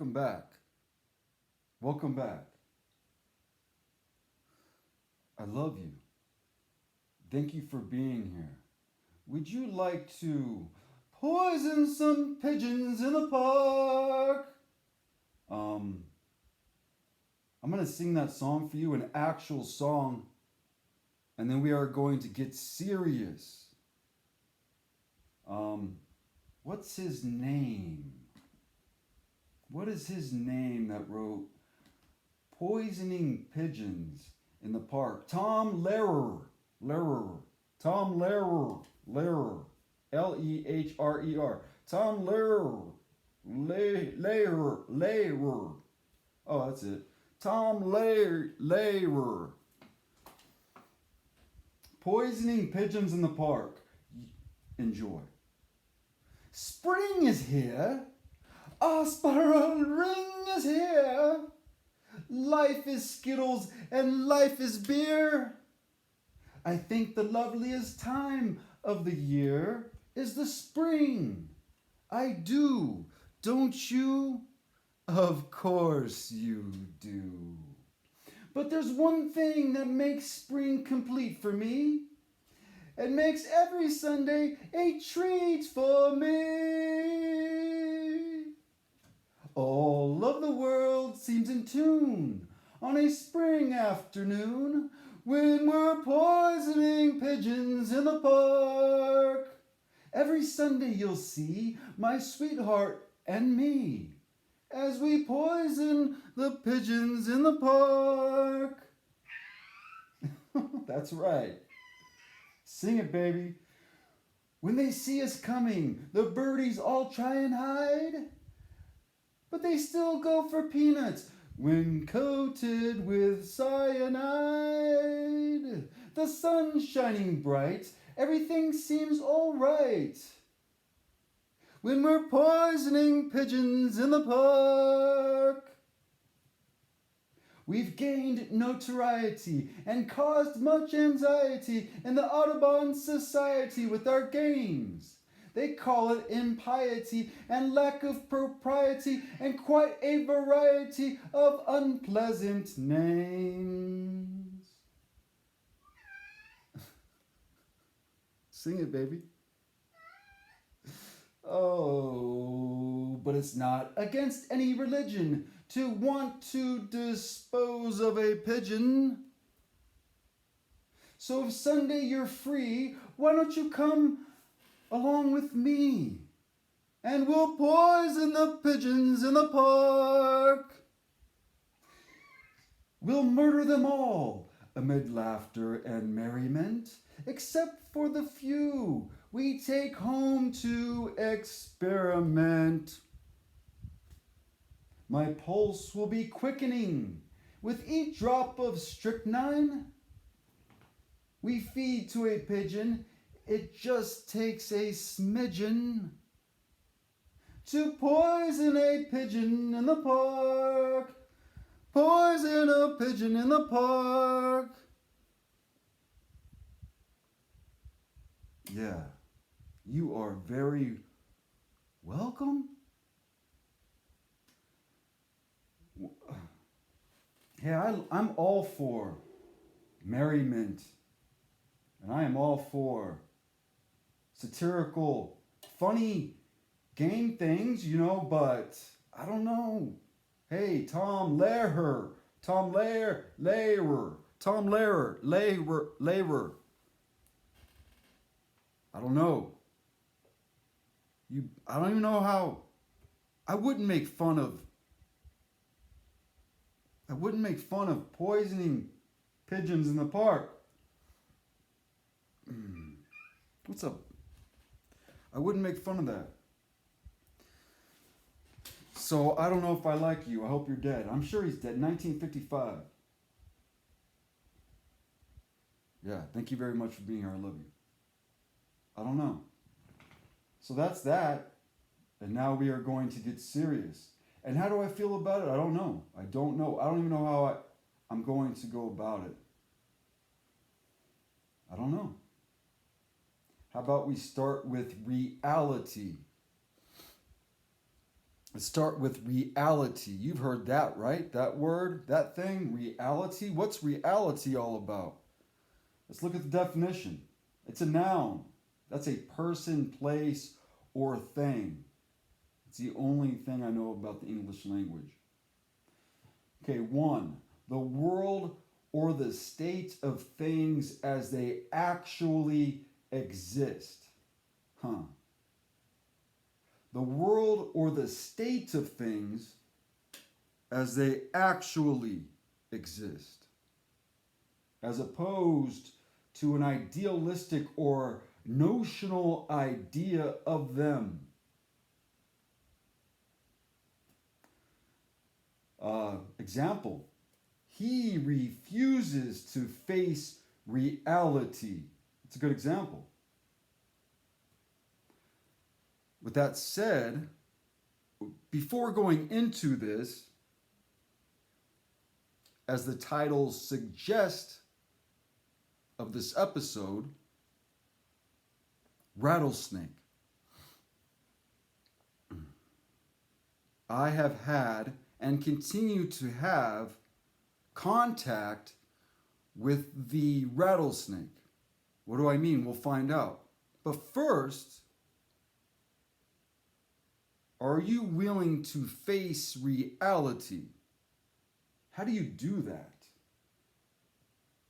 welcome back. Welcome back. I love you. Thank you for being here. Would you like to poison some pigeons in the park? Um, I'm going to sing that song for you, an actual song, and then we are going to get serious. Um, what's his name? What is his name that wrote Poisoning Pigeons in the Park? Tom Lehrer. Lehrer. Tom Lehrer. Lehrer. Lehrer. Tom Lehrer. Lehrer. Oh, that's it. Tom Lehrer. Poisoning Pigeons in the Park. Enjoy. Spring is here. A spiral ring is here. Life is Skittles and life is beer. I think the loveliest time of the year is the spring. I do, don't you? Of course you do. But there's one thing that makes spring complete for me. It makes every Sunday a treat for me. All of the world seems in tune on a spring afternoon when we're poisoning pigeons in the park. Every Sunday you'll see my sweetheart and me as we poison the pigeons in the park. That's right. Sing it, baby. When they see us coming, the birdies all try and hide, but they still go for peanuts when coated with cyanide. The sun's shining bright, everything seems all right when we're poisoning pigeons in the park. We've gained notoriety and caused much anxiety in the Audubon Society with our games. They call it impiety and lack of propriety and quite a variety of unpleasant names. Sing it, baby. Oh, but it's not against any religion to want to dispose of a pigeon. So if Sunday you're free, why don't you come along with me and we'll poison the pigeons in the park. We'll murder them all amid laughter and merriment, except for the few we take home to experiment. My pulse will be quickening with each drop of strychnine we feed to a pigeon. It just takes a smidgen to poison a pigeon in the park. Poison a pigeon in the park. Yeah, you are very welcome. Yeah, I'm all for merriment, and I am all for satirical, funny game things, but I don't know. Hey, Tom Lehrer. I don't know. I don't even know how. I wouldn't make fun of poisoning pigeons in the park. What's up? I wouldn't make fun of that. So I don't know if I like you. I hope you're dead. I'm sure he's dead. 1955. Yeah, thank you very much for being here. I love you. I don't know. So that's that. And now we are going to get serious. And how do I feel about it? I don't know. I don't even know how I'm going to go about it. I don't know. How about we start with reality? Let's start with reality. You've heard that, right? That word, that thing, reality. What's reality all about? Let's look at the definition. It's a noun. That's a person, place, or thing. It's the only thing I know about the English language. Okay, one, the world or the state of things as they actually exist. Huh. The world or the state of things as they actually exist, as opposed to an idealistic or notional idea of them. Example, he refuses to face reality. It's a good example. With that said, before going into this, as the title suggests of this episode, Rattlesnake. I have had and continue to have contact with the rattlesnake. What do I mean? We'll find out. But first, are you willing to face reality? How do you do that?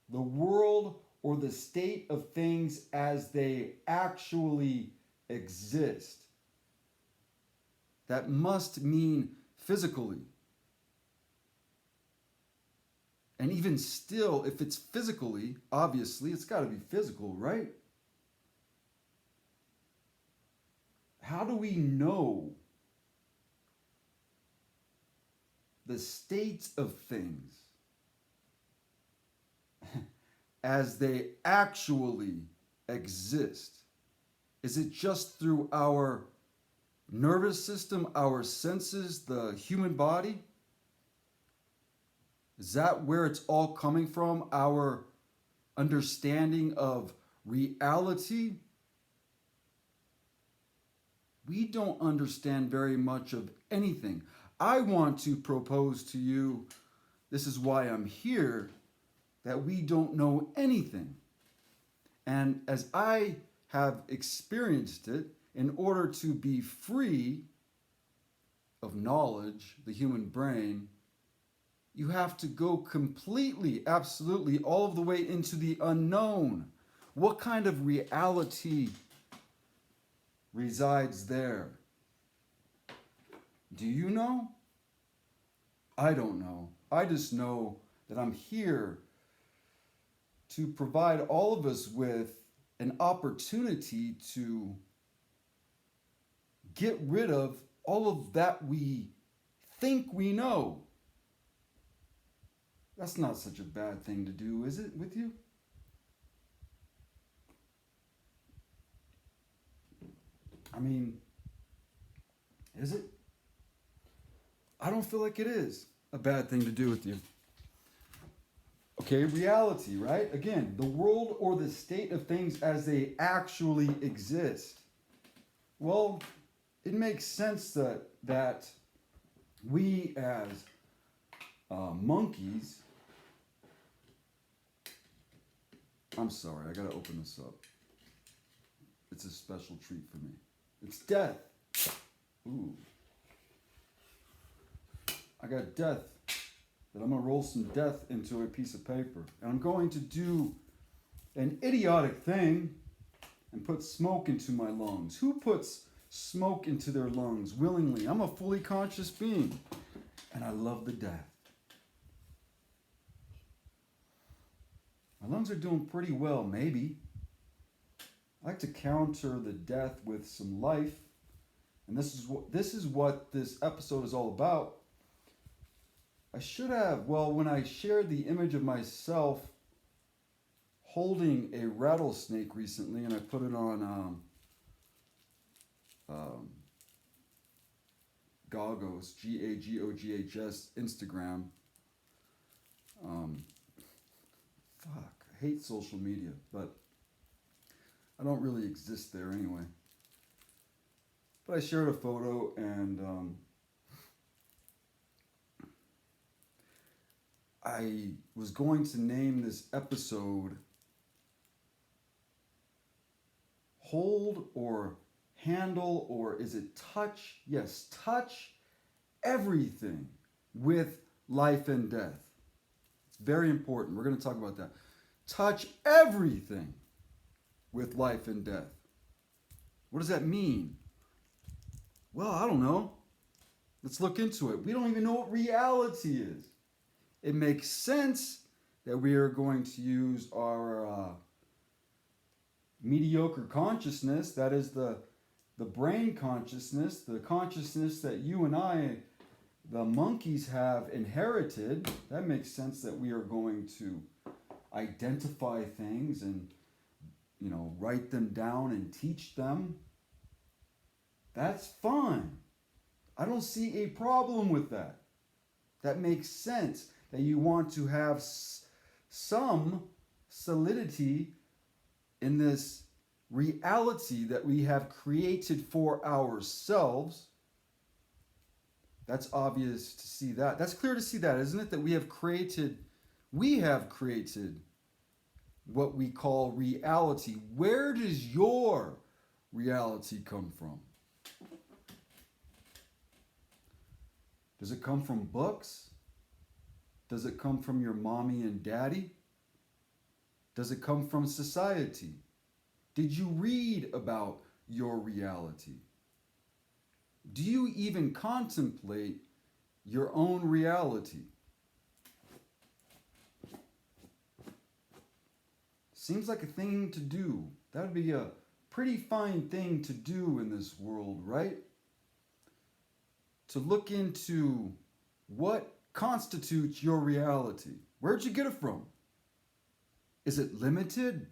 The world or the state of things as they actually exist. That must mean physically. And even still, if it's physically, obviously, it's got to be physical, right? How do we know the state of things as they actually exist? Is it just through our nervous system, our senses, the human body? Is that where it's all coming from? Our understanding of reality? We don't understand very much of anything. I want to propose to you, this is why I'm here, that we don't know anything. And as I have experienced it, in order to be free of knowledge, the human brain, you have to go completely, absolutely, all of the way into the unknown. What kind of reality resides there? Do you know? I don't know. I just know that I'm here to provide all of us with an opportunity to get rid of all of that we think we know. That's not such a bad thing to do, is it, with you? I mean, is it? I don't feel like it is a bad thing to do with you. Okay, reality, right? Again, the world or the state of things as they actually exist. Well, it makes sense that we as monkeys. I'm sorry, I gotta open this up. It's a special treat for me. It's death. Ooh. I got death. That I'm gonna roll some death into a piece of paper. And I'm going to do an idiotic thing and put smoke into my lungs. Who puts smoke into their lungs willingly? I'm a fully conscious being. And I love the death. My lungs are doing pretty well, maybe. I like to counter the death with some life. And this is what this episode is all about. I should have, well, when I shared the image of myself holding a rattlesnake recently, and I put it on Goghos, Gagoghs, Instagram. I hate social media, but I don't really exist there anyway. But I shared a photo, and I was going to name this episode Hold or Handle, or is it Touch? Yes, touch everything with life and death. It's very important. We're going to talk about that. Touch everything with life and death. What does that mean? Well, I don't know. Let's look into it. We don't even know what reality is. It makes sense that we are going to use our mediocre consciousness, that is the brain consciousness, the consciousness that you and I, the monkeys, have inherited. That makes sense that we are going to identify things and, write them down and teach them. That's fine. I don't see a problem with that. That makes sense that you want to have some solidity in this reality that we have created for ourselves. That's obvious to see that. That's clear to see that, isn't it? That we have created what we call reality. Where does your reality come from? Does it come from books? Does it come from your mommy and daddy? Does it come from society? Did you read about your reality? Do you even contemplate your own reality? Seems like a thing to do. That would be a pretty fine thing to do in this world, right? To look into what constitutes your reality. Where'd you get it from? Is it limited?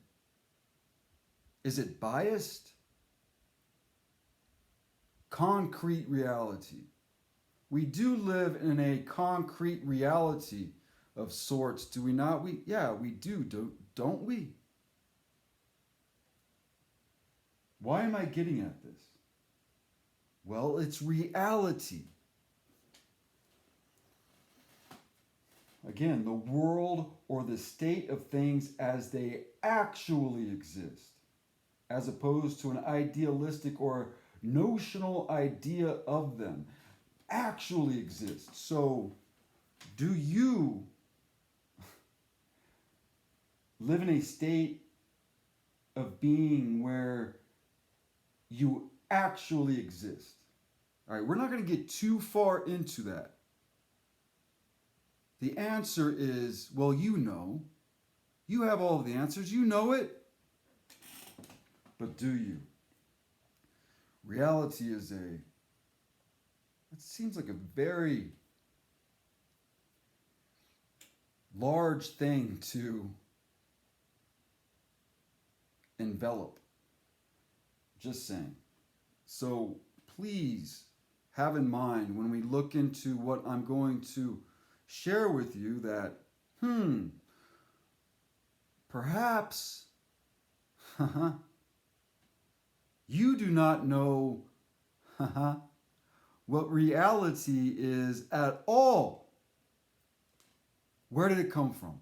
Is it biased? Concrete reality. We do live in a concrete reality of sorts, do we not? We do, don't we? Why am I getting at this? Well, it's reality. Again, the world or the state of things as they actually exist, as opposed to an idealistic or notional idea of them, actually exist. So, do you live in a state of being where you actually exist? All right, we're not going to get too far into that. The answer is, well, you know. You have all of the answers. You know it. But do you? Reality is it seems like a very large thing to envelop. Just saying. So please have in mind when we look into what I'm going to share with you that, perhaps you do not know what reality is at all. Where did it come from?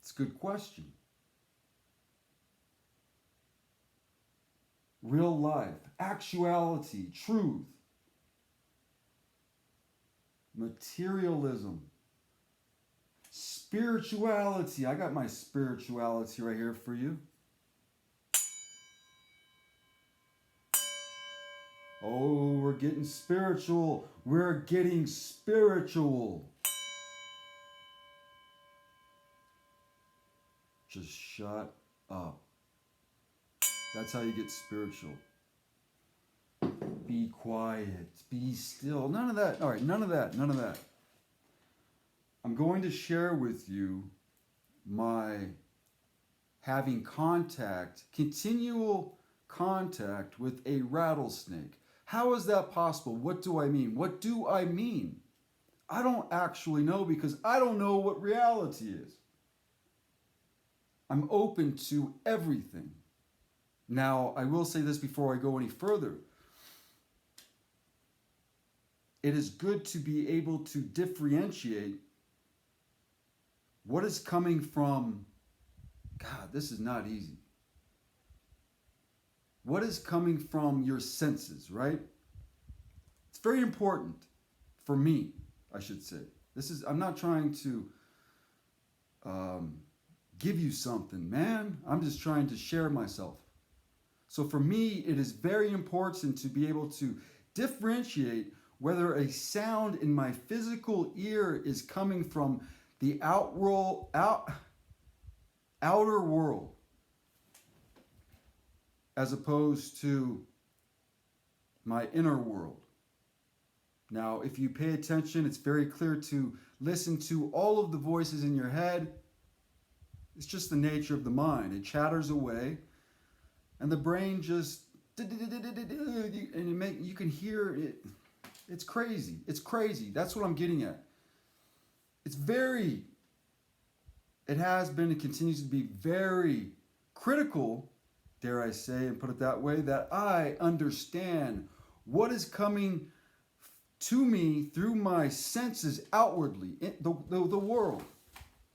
It's a good question. Real life, actuality, truth, materialism, spirituality. I got my spirituality right here for you. Oh, we're getting spiritual. We're getting spiritual. Just shut up. That's how you get spiritual. Be quiet. Be still. None of that. All right, none of that. None of that. I'm going to share with you my having continual contact with a rattlesnake. How is that possible? What do I mean? What do I mean? I don't actually know because I don't know what reality is. I'm open to everything. Now, I will say this before I go any further. it is good to be able to differentiate what is coming from, God, this is not easy. What is coming from your senses, right? It's very important for me, I should say. I'm not trying to give you something, man. I'm just trying to share myself. So for me, it is very important to be able to differentiate whether a sound in my physical ear is coming from the outer world as opposed to my inner world. Now, if you pay attention, it's very clear to listen to all of the voices in your head. It's just the nature of the mind. It chatters away, and the brain just and you can hear it. It's crazy. It's crazy. That's what I'm getting at. It has been and continues to be very critical, dare I say, and put it that way, that I understand what is coming to me through my senses outwardly, the world,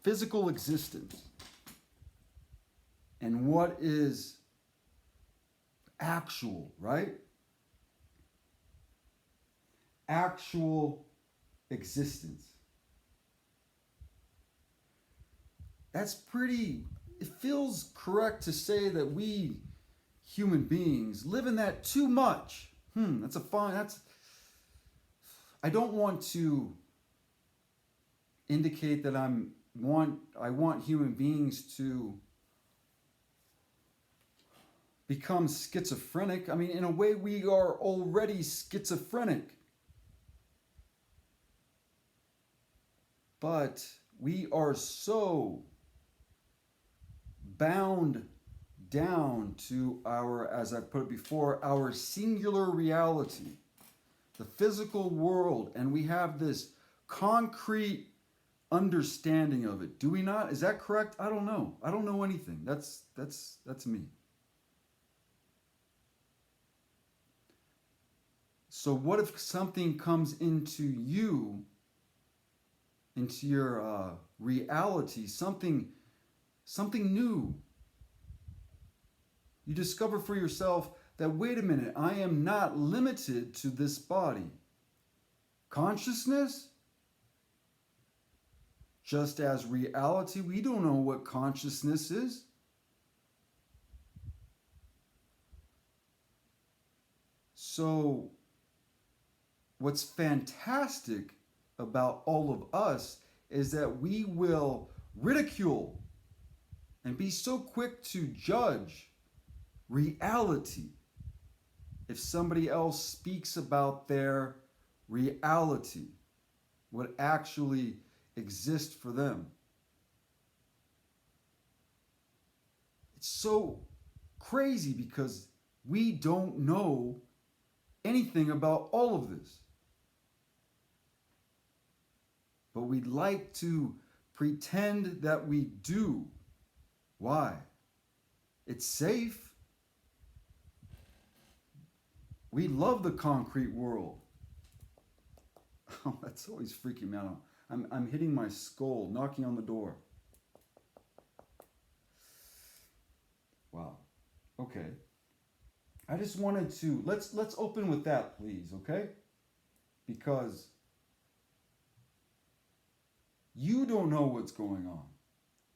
physical existence, and what is actual, right? Actual existence. That's pretty, it feels correct to say that we human beings live in that too much. I don't want to indicate that I want human beings to become schizophrenic. I mean, in a way, we are already schizophrenic. But we are so bound down to our, as I put it before, our singular reality, the physical world, and we have this concrete understanding of it. Do we not? Is that correct? I don't know. I don't know anything. That's me. So what if something comes into you, into your reality, something new? You discover for yourself that, wait a minute, I am not limited to this body. Consciousness? Just as reality, we don't know what consciousness is. So, what's fantastic about all of us is that we will ridicule and be so quick to judge reality if somebody else speaks about their reality, what actually exists for them. It's so crazy because we don't know anything about all of this. But we'd like to pretend that we do. Why? It's safe. We love the concrete world. Oh, that's always freaking me out. I'm hitting my skull, knocking on the door. Wow. Okay. I just wanted to let's open with that, please, okay? Because you don't know what's going on.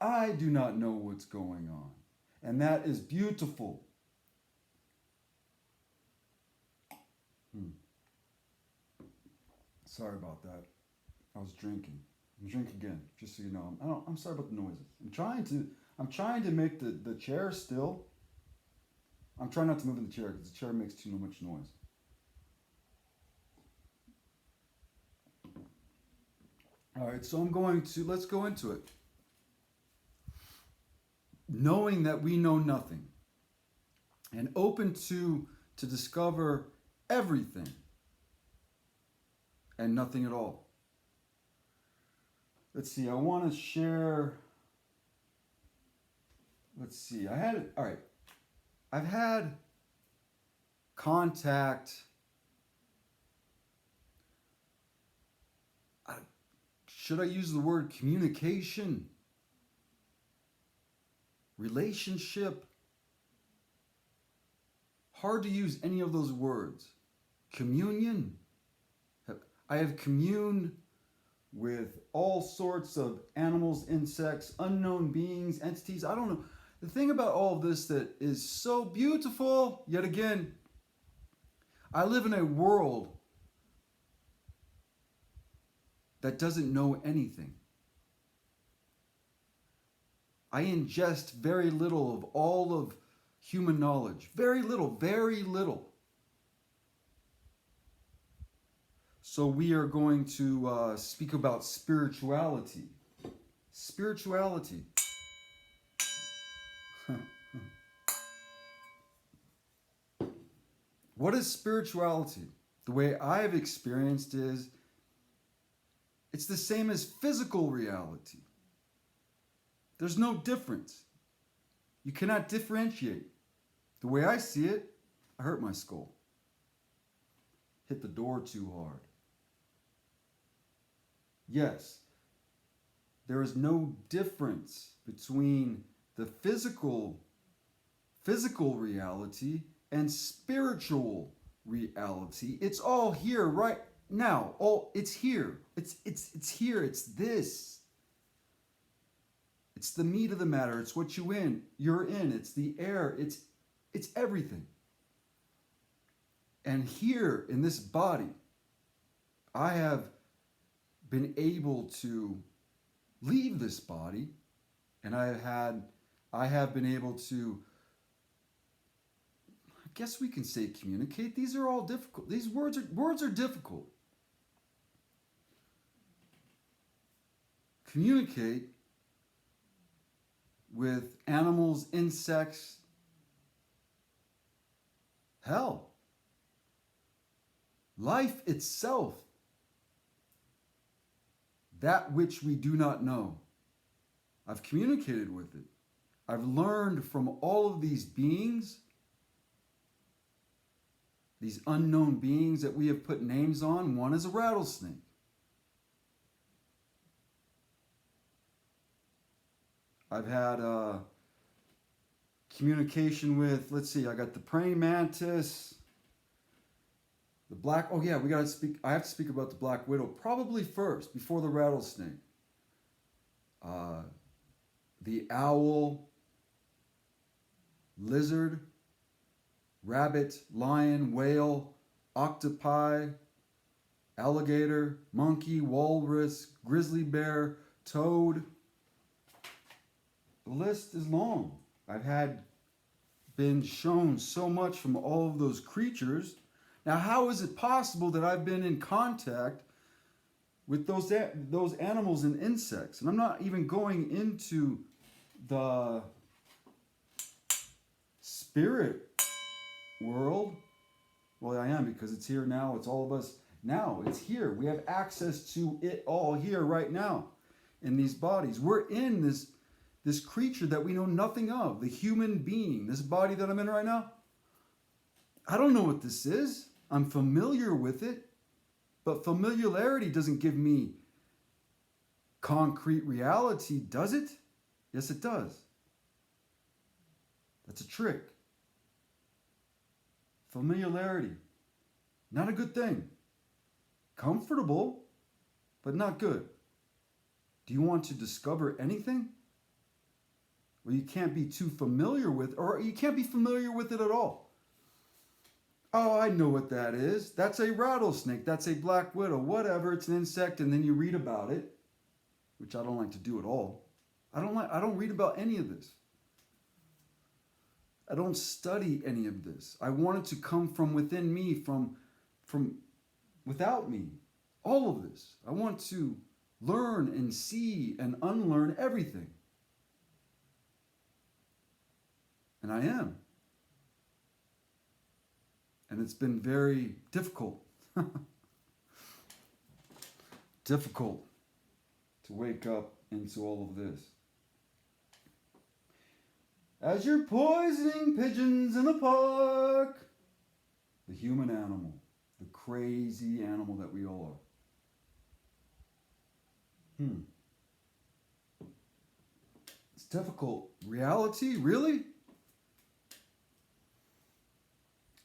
I do not know what's going on. And that is beautiful. Sorry about that. I was drinking. I'm drinking again, just so you know. I'm sorry about the noises. I'm trying to make the chair still. I'm trying not to move in the chair because the chair makes too much noise. All right, so let's go into it. Knowing that we know nothing and open to discover everything and nothing at all. Let's see, I want to share, I've had contact Should I use the word communication? Relationship? Hard to use any of those words. Communion? I have communed with all sorts of animals, insects, unknown beings, entities. I don't know. The thing about all of this that is so beautiful, yet again, I live in a world that doesn't know anything. I ingest very little of all of human knowledge. Very little, very little. So we are going to speak about spirituality. Spirituality. What is spirituality? The way I have experienced is it's the same as physical reality. There's no difference. You cannot differentiate. The way I see it, I hurt my skull. Hit the door too hard. Yes, there is no difference between the physical reality and spiritual reality. It's all here right now. It's here. It's here. It's this. It's the meat of the matter. It's what you're in. It's the air. It's everything. And here in this body, I have been able to leave this body, and I have been able to, I guess we can say, communicate. These are all difficult. These words are difficult. Communicate with animals, insects, hell, life itself, that which we do not know. I've communicated with it. I've learned from all of these beings, these unknown beings that we have put names on. One is a rattlesnake. I've had communication with, let's see, I got the praying mantis, the black, oh yeah, I have to speak about the black widow probably first, before the rattlesnake. The owl, lizard, rabbit, lion, whale, octopi, alligator, monkey, walrus, grizzly bear, toad. The list is long. I've been shown so much from all of those creatures. Now, how is it possible that I've been in contact with those animals and insects? And I'm not even going into the spirit world. Well, I am, because it's here now. It's all of us now. It's here. We have access to it all here right now in these bodies. We're in this creature that we know nothing of, the human being, this body that I'm in right now. I don't know what this is. I'm familiar with it, but familiarity doesn't give me concrete reality, does it? Yes, it does. That's a trick. Familiarity, not a good thing. Comfortable, but not good. Do you want to discover anything? Well, you can't be too familiar with, or you can't be familiar with it at all. Oh, I know what that is. That's a rattlesnake. That's a black widow. Whatever, it's an insect, and then you read about it, which I don't like to do at all. I don't read about any of this. I don't study any of this. I want it to come from within me, from without me. All of this. I want to learn and see and unlearn everything. And I am. And it's been very difficult. Difficult to wake up into all of this. As you're poisoning pigeons in the park, the human animal, the crazy animal that we all are. Hmm. It's difficult. Reality? Really?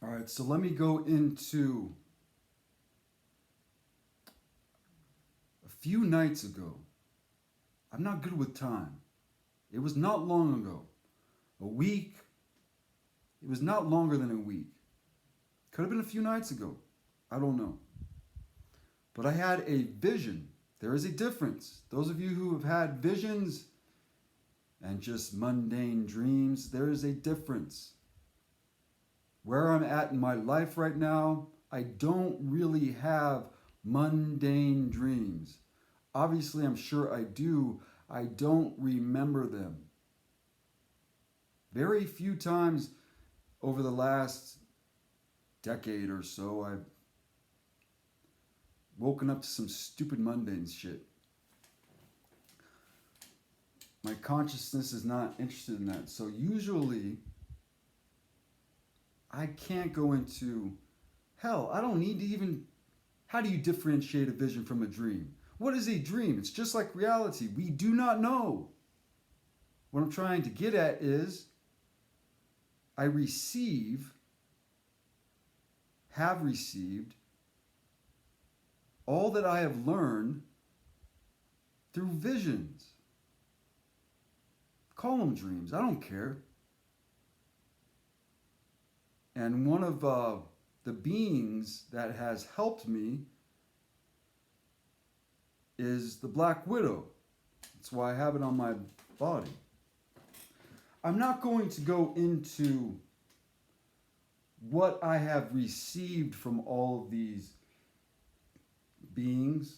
All right, so let me go into a few nights ago. I'm not good with time. It was not long ago. A week. It was not longer than a week. Could have been a few nights ago. I don't know. But I had a vision. There is a difference. Those of you who have had visions and just mundane dreams, there is a difference. Where I'm at in my life right now, I don't really have mundane dreams. Obviously, I'm sure I do. I don't remember them. Very few times over the last decade or so, I've woken up to some stupid mundane shit. My consciousness is not interested in that. So usually, I can't go into, hell, I don't need to even, how do you differentiate a vision from a dream? What is a dream? It's just like reality. We do not know. What I'm trying to get at is, I have received all that I have learned through visions. Call them dreams. I don't care. And one of the beings that has helped me is the Black Widow. That's why I have it on my body. I'm not going to go into what I have received from all of these beings.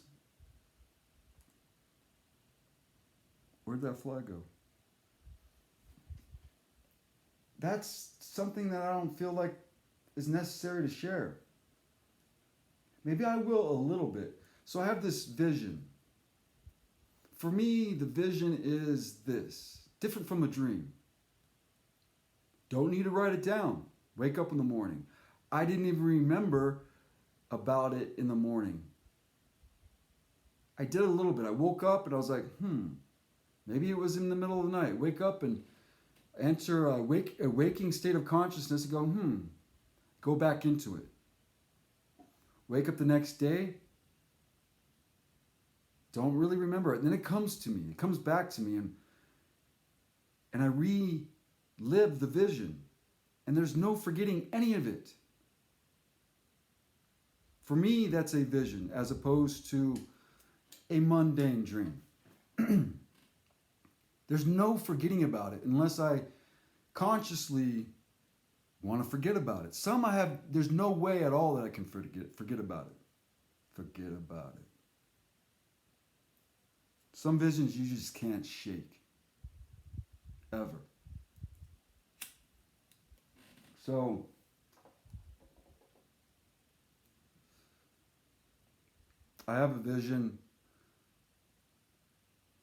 Where'd that flag go? That's something that I don't feel like is necessary to share. Maybe I will a little bit. So I have this vision. For me, the vision is this, different from a dream. Don't need to write it down. Wake up in the morning. I didn't even remember about it in the morning. I did a little bit. I woke up and I was like, maybe it was in the middle of the night. Wake up and enter a waking state of consciousness and go, go back into it. Wake up the next day, don't really remember it. And then it comes to me. It comes back to me and I relive the vision. And there's no forgetting any of it. For me, that's a vision as opposed to a mundane dream. There's no forgetting about it unless I consciously want to forget about it. There's no way at all that I can forget about it. Forget about it. Some visions you just can't shake. Ever. So, I have a vision.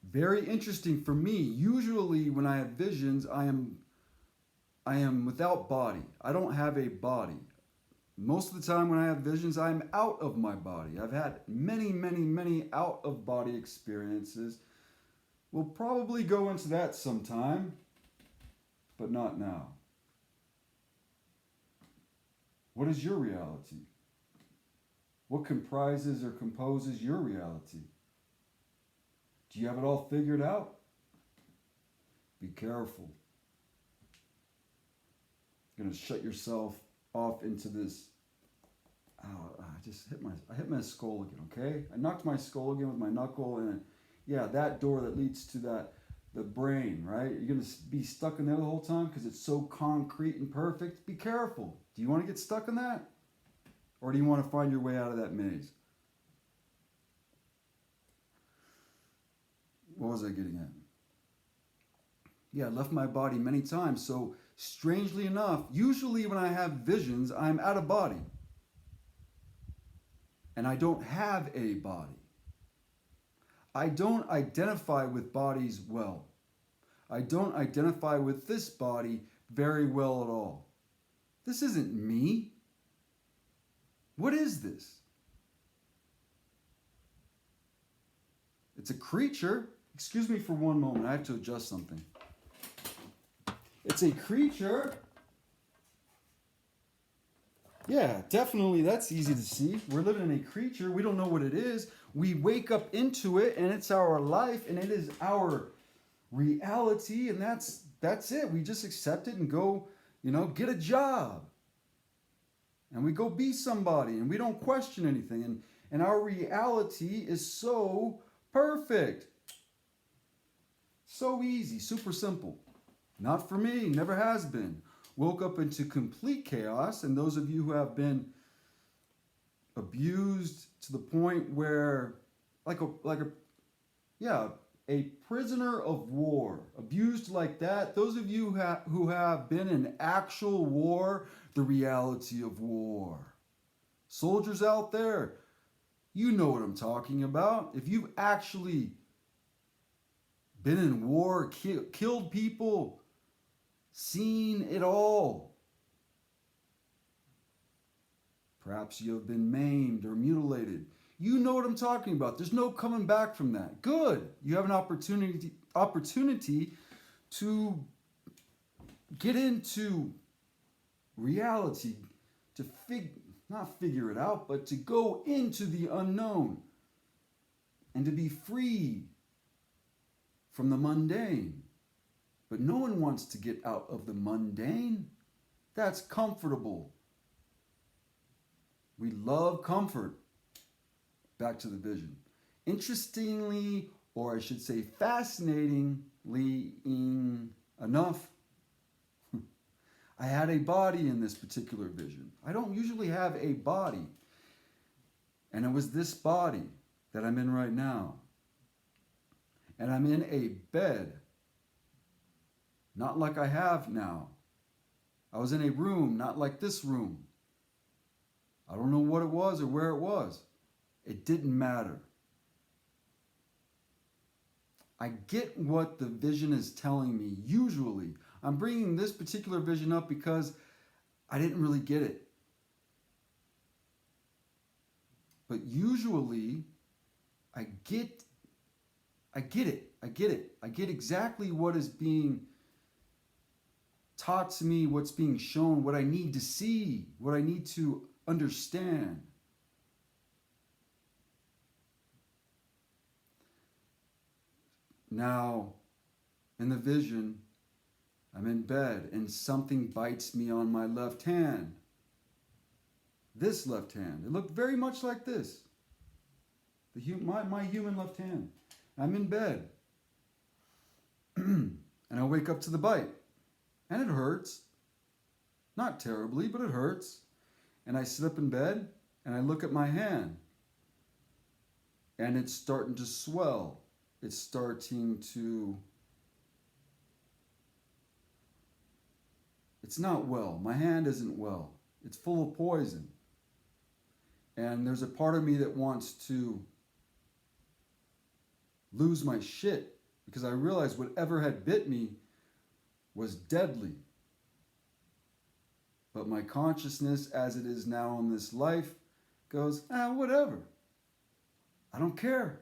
Very interesting for me. Usually when I have visions, I am without body. I don't have a body. Most of the time when I have visions, I am out of my body. I've had many, many, many out-of-body experiences. We'll probably go into that sometime, but not now. What is your reality? What comprises or composes your reality? Do you have it all figured out? Be careful. You're going to shut yourself off into this. Oh, I hit my skull again, okay? I knocked my skull again with my knuckle, and yeah, that door that leads to the brain, right? You're going to be stuck in there the whole time because it's so concrete and perfect. Be careful. Do you want to get stuck in that? Or do you want to find your way out of that maze? What was I getting at? Yeah, I left my body many times. So strangely enough, usually when I have visions, I'm out of body. And I don't have a body. I don't identify with bodies well. I don't identify with this body very well at all. This isn't me. What is this? It's a creature. Excuse me for one moment. I have to adjust something. It's a creature. Yeah, definitely. That's easy to see. We're living in a creature. We don't know what it is. We wake up into it, and it's our life, and it is our reality, and that's it. We just accept it and go, get a job. And we go be somebody, and we don't question anything. And our reality is so perfect. So easy, super simple. Not for me, never has been. Woke up into complete chaos, and those of you who have been abused to the point where, a prisoner of war, abused like that, those of you who have been in actual war, the reality of war. Soldiers out there, you know what I'm talking about. If you've actually been in war, killed people, seen it all. Perhaps you have been maimed or mutilated. You know what I'm talking about. There's no coming back from that. Good. You have an opportunity to get into reality, to not figure it out, but to go into the unknown and to be free from the mundane. But no one wants to get out of the mundane. That's comfortable. We love comfort. Back to the vision. Interestingly, or I should say fascinatingly enough, I had a body in this particular vision. I don't usually have a body. And it was this body that I'm in right now. And I'm in a bed. Not like I have now. I was in a room, not like this room. I don't know what it was or where it was. It didn't matter. I get what the vision is telling me. Usually, I'm bringing this particular vision up because I didn't really get it. But usually, I get it. I get exactly what is being taught to me, what's being shown, what I need to see, what I need to understand. Now, in the vision, I'm in bed and something bites me on my left hand. This left hand. It looked very much like this. My human left hand. I'm in bed. And I wake up to the bite. And it hurts. Not terribly, but it hurts. And I sit up in bed and I look at my hand. And it's starting to swell. It's starting to... It's not well. My hand isn't well. It's full of poison. And there's a part of me that wants to lose my shit because I realized whatever had bit me was deadly. But my consciousness, as it is now in this life, goes, whatever. I don't care.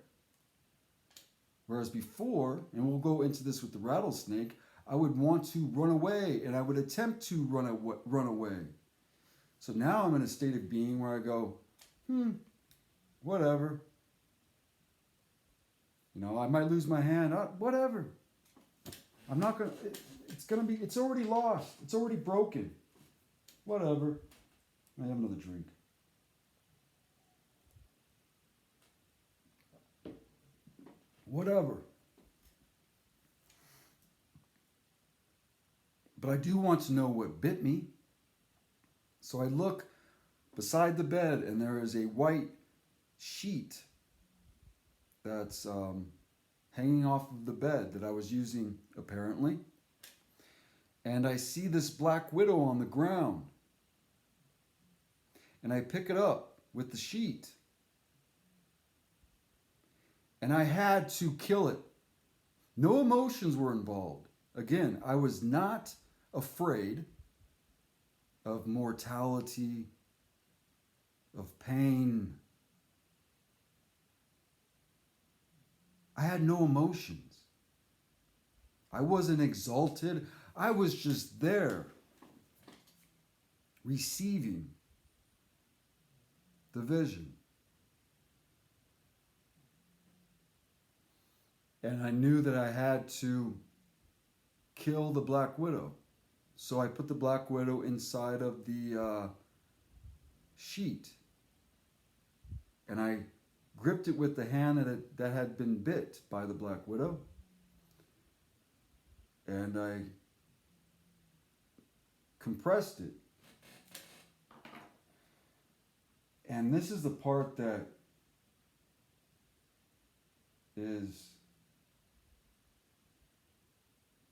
Whereas before, and we'll go into this with the rattlesnake, I would want to run away, and I would attempt to run away. So now I'm in a state of being where I go, whatever. I might lose my hand, whatever. I'm not going to, it's already lost. It's already broken. Whatever. I have another drink. Whatever. But I do want to know what bit me. So I look beside the bed and there is a white sheet that's hanging off of the bed that I was using apparently. And I see this black widow on the ground. And I pick it up with the sheet. And I had to kill it. No emotions were involved. Again, I was not afraid of mortality, of pain. I had no emotions. I wasn't exalted. I was just there, receiving the vision. And I knew that I had to kill the Black Widow. So I put the Black Widow inside of the sheet. And I gripped it with the hand that had been bit by the Black Widow. And I compressed it. And this is the part that is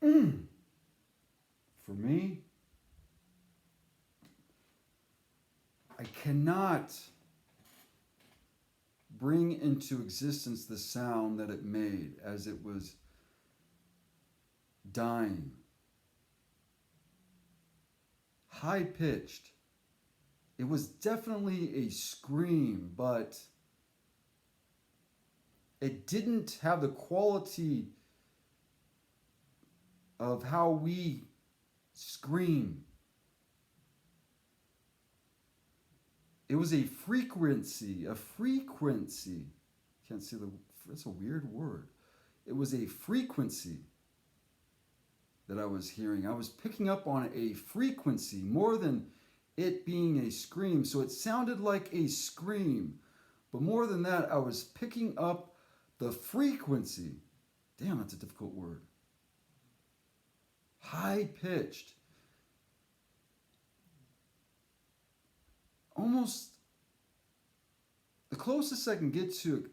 for me. I cannot bring into existence the sound that it made as it was dying. High pitched. It was definitely a scream, but it didn't have the quality of how we scream. It was a frequency. Can't see that's a weird word. It was a frequency that I was hearing. I was picking up on a frequency more than it being a scream. So it sounded like a scream. But more than that, I was picking up the frequency. Damn, that's a difficult word. High pitched. Almost the closest I can get to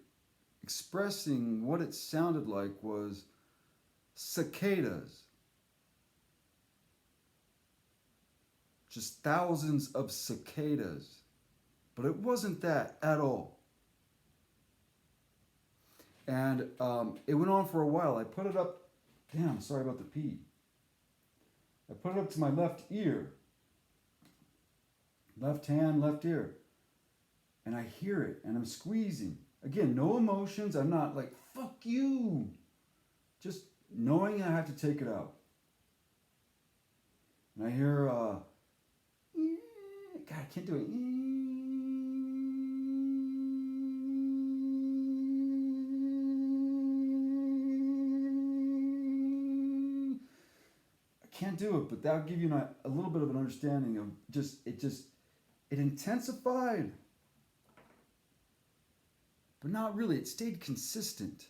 expressing what it sounded like was cicadas. Just thousands of cicadas. But it wasn't that at all. And it went on for a while. I put it up. Damn, sorry about the pee. I put it up to my left ear. Left hand, left ear. And I hear it and I'm squeezing. Again, no emotions. I'm not like, fuck you. Just knowing I have to take it out. And I hear, God, I can't do it. I can't do it, but that'll give you a little bit of an understanding of it intensified, but not really. It stayed consistent.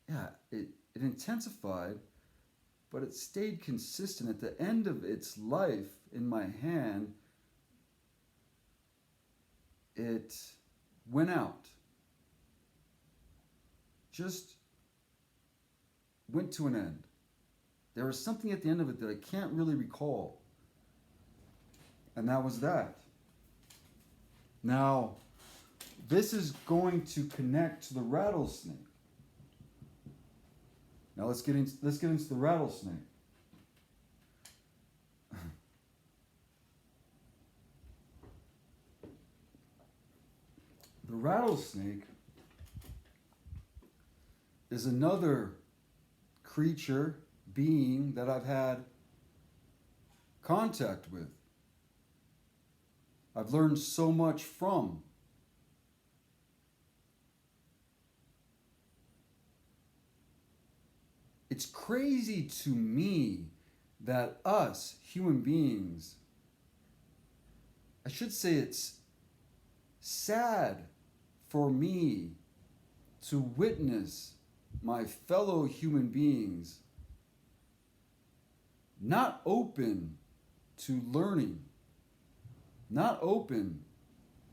Yeah, it intensified, but it stayed consistent. At the end of its life in my hand, it went out. Just went to an end. There was something at the end of it that I can't really recall. And that was that. Now, this is going to connect to the rattlesnake. Now let's get into the rattlesnake. The rattlesnake is another creature, being that I've had contact with. I've learned so much from. It's crazy to me that us, human beings, I should say it's sad for me to witness my fellow human beings not open to learning, not open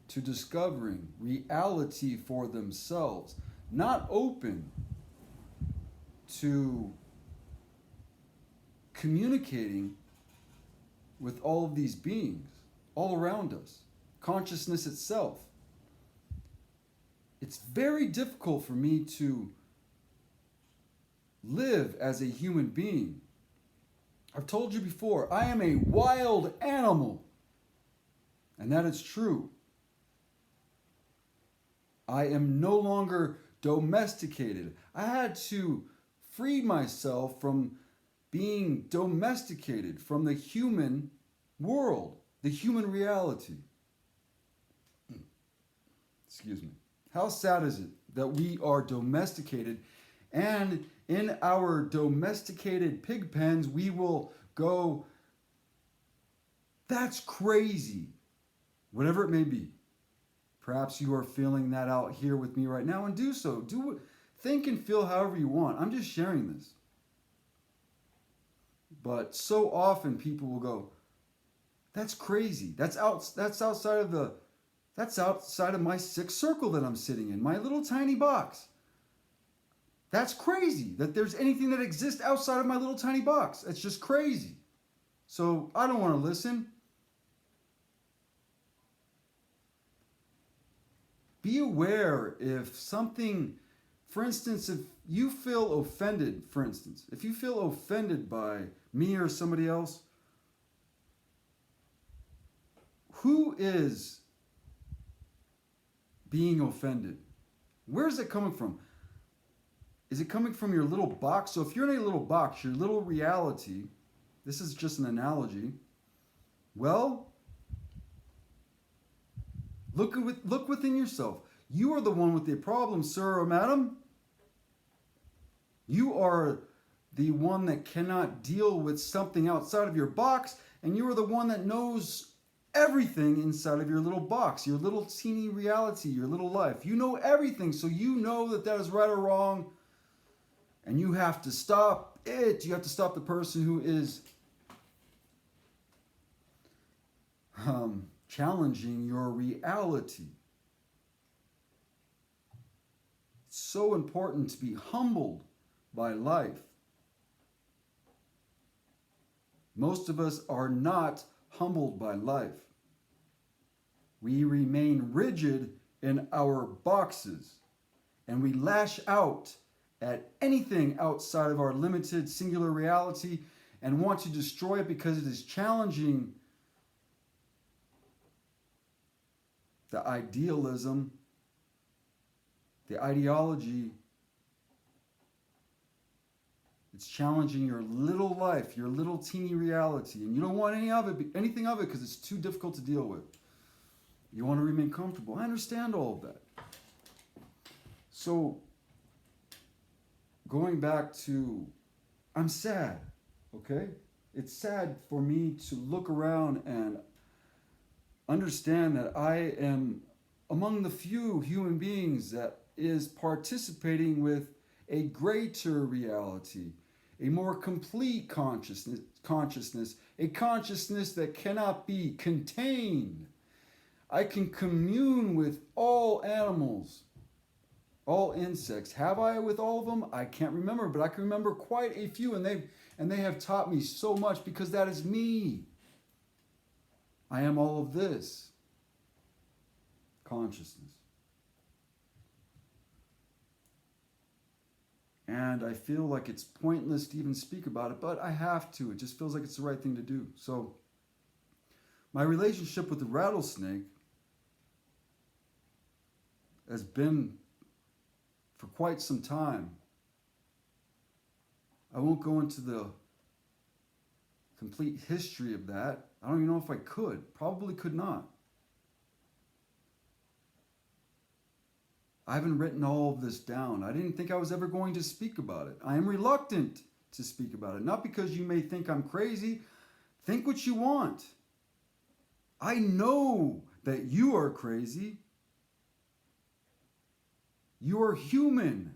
to discovering reality for themselves, not open to communicating with all of these beings all around us, consciousness itself. It's very difficult for me to live as a human being. I've told you before, I am a wild animal. And that is true. I am no longer domesticated. I had to free myself from being domesticated from the human world, the human reality. Excuse me. How sad is it that we are domesticated, and in our domesticated pig pens we will go, that's crazy, whatever it may be. Perhaps you are feeling that out here with me right now, and do so. Think and feel however you want. I'm just sharing this. But so often people will go, that's crazy. That's outside of my sixth circle that I'm sitting in, my little tiny box. That's crazy that there's anything that exists outside of my little tiny box. It's just crazy. So I don't want to listen. Be aware if something, for instance, if you feel offended, if you feel offended by me or somebody else, who is being offended? Where is it coming from? Is it coming from your little box? So if you're in a little box, your little reality, this is just an analogy, well, look within yourself. You are the one with the problem, sir or madam. You are the one that cannot deal with something outside of your box, and you are the one that knows everything inside of your little box, your little teeny reality, your little life. You know everything, so you know that is right or wrong, and you have to stop it. You have to stop the person who is challenging your reality. It's so important to be humbled by life. Most of us are not humbled by life. We remain rigid in our boxes, and we lash out at anything outside of our limited singular reality and want to destroy it because it is challenging the idealism, the ideology. It's challenging your little life, your little teeny reality, and you don't want anything of it because it's too difficult to deal with. You want to remain comfortable. I understand all of that. So, going back to, I'm sad, okay? It's sad for me to look around and understand that I am among the few human beings that is participating with a greater reality, a more complete consciousness, a consciousness that cannot be contained. I can commune with all animals, all insects. Have I with all of them? I can't remember, but I can remember quite a few, and they have taught me so much because that is me. I am all of this consciousness. And I feel like it's pointless to even speak about it, but I have to. It just feels like it's the right thing to do. So, my relationship with the rattlesnake has been for quite some time. I won't go into the complete history of that. I don't even know if I could. Probably could not. I haven't written all of this down. I didn't think I was ever going to speak about it. I am reluctant to speak about it. Not because you may think I'm crazy. Think what you want. I know that you are crazy. You are human.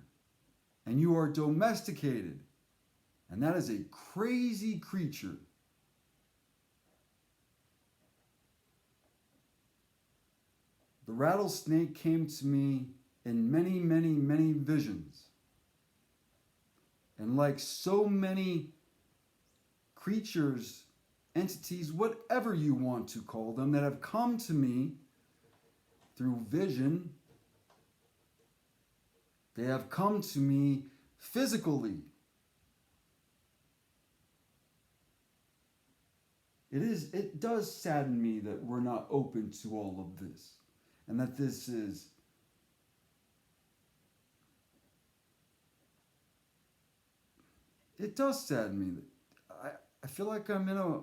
And you are domesticated. And that is a crazy creature. The rattlesnake came to me in many, many, many visions. And like so many creatures, entities, whatever you want to call them, that have come to me through vision, they have come to me physically. It does sadden me that we're not open to all of this. And that this is it does sadden me that I feel like I'm in a.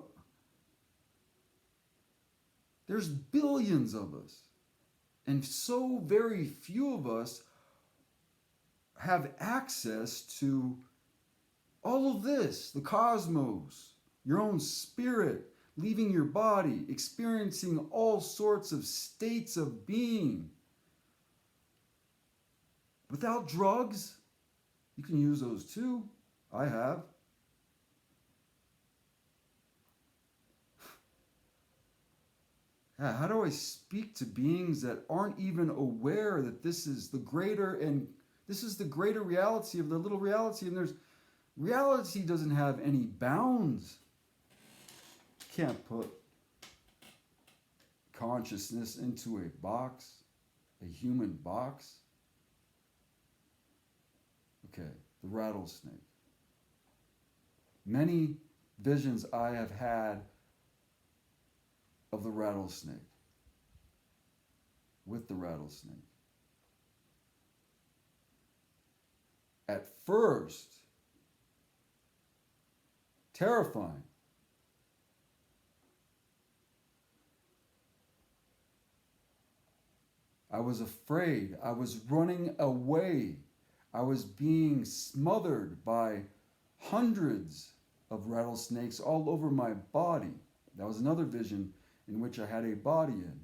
There's billions of us, and so very few of us have access to all of this, the cosmos, your own spirit, leaving your body, experiencing all sorts of states of being. Without drugs, you can use those too. I have. How do I speak to beings that aren't even aware that this is the greater and this is the greater reality of the little reality, and there's reality doesn't have any bounds. You can't put consciousness into a box, a human box. Okay, the rattlesnake. Many visions I have had of the rattlesnake, with the rattlesnake. At first, terrifying. I was afraid. I was running away. I was being smothered by hundreds of rattlesnakes all over my body. That was another vision in which I had a body in.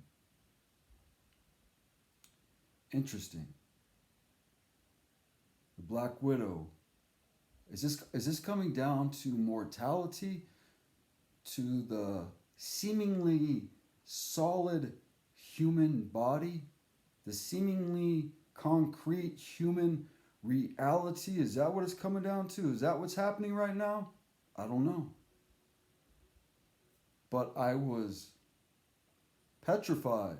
Interesting. The Black Widow. Is this coming down to mortality? To the seemingly solid human body? The seemingly concrete human reality? Is that what it's coming down to? Is that what's happening right now? I don't know. But I was petrified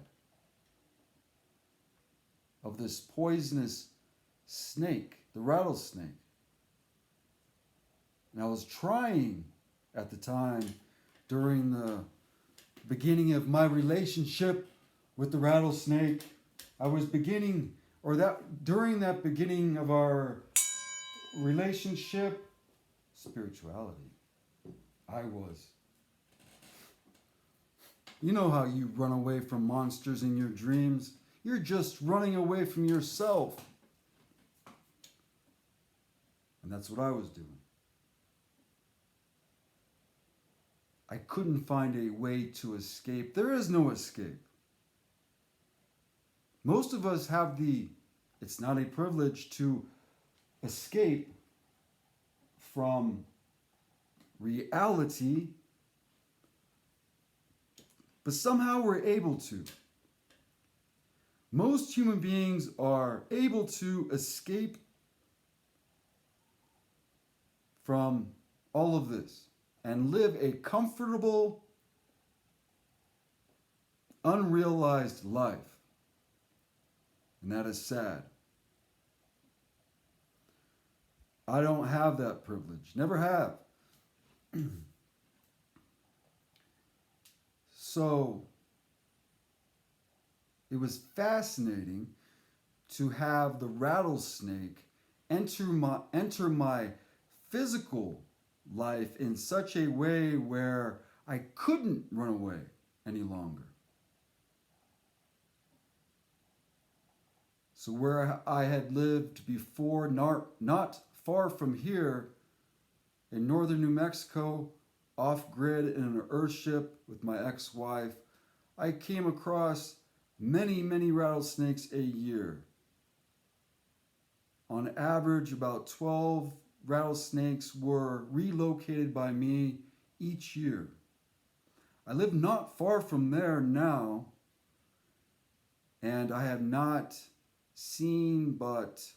of this poisonous snake, the rattlesnake. And I was trying at the time, during the beginning of my relationship with the rattlesnake, I was beginning, or that during that beginning of our relationship, spirituality, I was. You know how you run away from monsters in your dreams? You're just running away from yourself. And that's what I was doing. I couldn't find a way to escape. There is no escape. Most of us have it's not a privilege to escape from reality, but somehow we're able to. Most human beings are able to escape from all of this and live a comfortable, unrealized life. And that is sad. I don't have that privilege. Never have. So, it was fascinating to have the rattlesnake enter my physical life in such a way where I couldn't run away any longer. So where I had lived before, not far from here, in northern New Mexico, off-grid in an earthship with my ex-wife, I came across many, many rattlesnakes a year. On average, about 12 rattlesnakes were relocated by me each year. I live not far from there now, and I have not seen but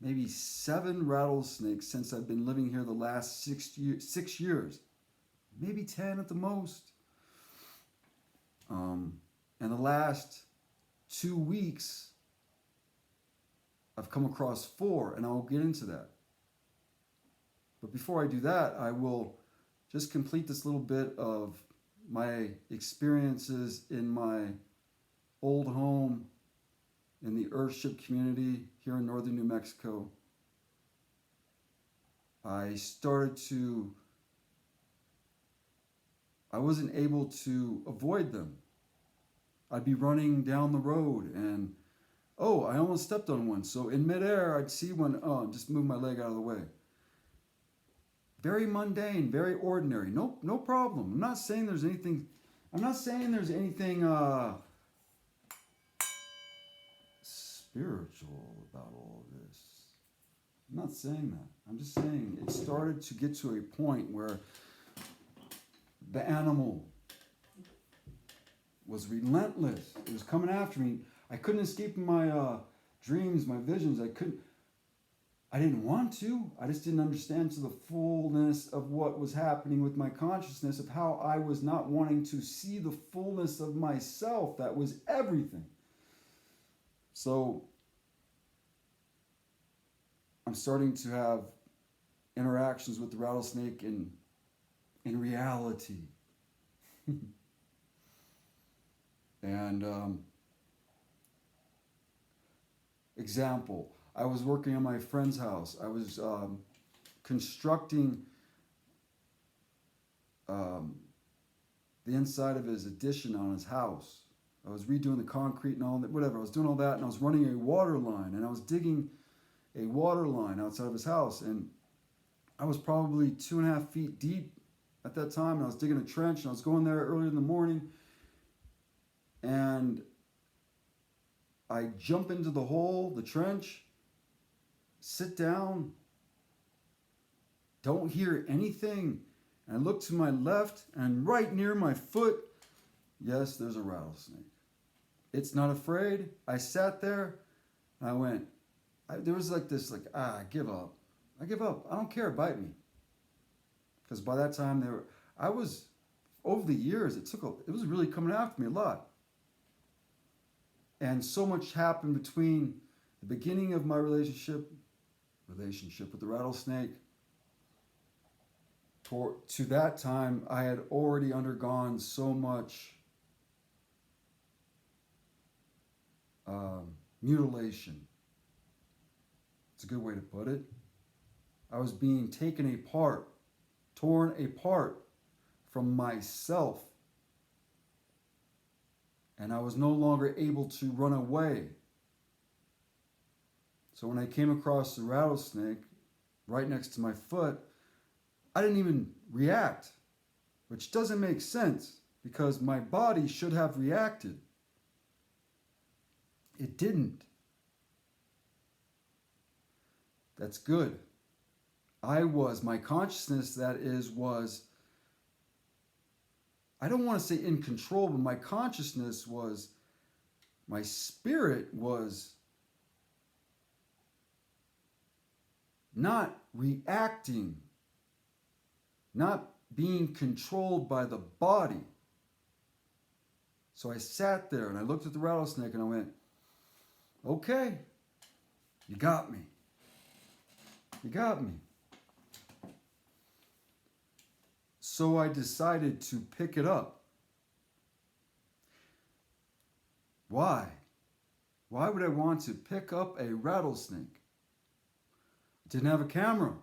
maybe 7 rattlesnakes since I've been living here the last 6 years. Maybe 10 at the most. And the last 2 weeks, I've come across 4, and I'll get into that. But before I do that, I will just complete this little bit of my experiences in my old home in the Earthship community here in northern New Mexico. I started to, I wasn't able to avoid them. I'd be running down the road and, oh, I almost stepped on one. So in midair, I'd see one, oh, just move my leg out of the way. Very mundane, very ordinary. No problem. I'm not saying there's anything spiritual about all of this. I'm not saying that. I'm just saying it started to get to a point where the animal was relentless. It was coming after me. I couldn't escape my dreams, my visions. I didn't want to. I just didn't understand to the fullness of what was happening with my consciousness, of how I was not wanting to see the fullness of myself. That was everything. So I'm starting to have interactions with the rattlesnake in reality. And example, I was working on my friend's house. I was constructing the inside of his addition on his house. I was redoing the concrete and all that, whatever. I was doing all that, and I was running a water line, and I was digging a water line outside of his house, and I was probably 2.5 feet deep at that time, and I was digging a trench, and I was going there early in the morning, and I jump into the hole, the trench, sit down, don't hear anything, and I look to my left, and right near my foot, yes, there's a rattlesnake. It's not afraid. I sat there, and I went, there was like this, I give up. I give up. I don't care, bite me. Because by that time, over the years, it was really coming after me a lot. And so much happened between the beginning of my relationship with the rattlesnake, to that time, I had already undergone so much mutilation. It's a good way to put it. I was being taken apart, torn apart from myself. And I was no longer able to run away. So when I came across the rattlesnake right next to my foot, I didn't even react, which doesn't make sense because my body should have reacted. It didn't. That's good. My consciousness, I don't want to say in control, but my consciousness was, my spirit was not reacting, not being controlled by the body. So I sat there and I looked at the rattlesnake and I went, okay, you got me. You got me. So I decided to pick it up. Why? Why would I want to pick up a rattlesnake? I didn't have a camera.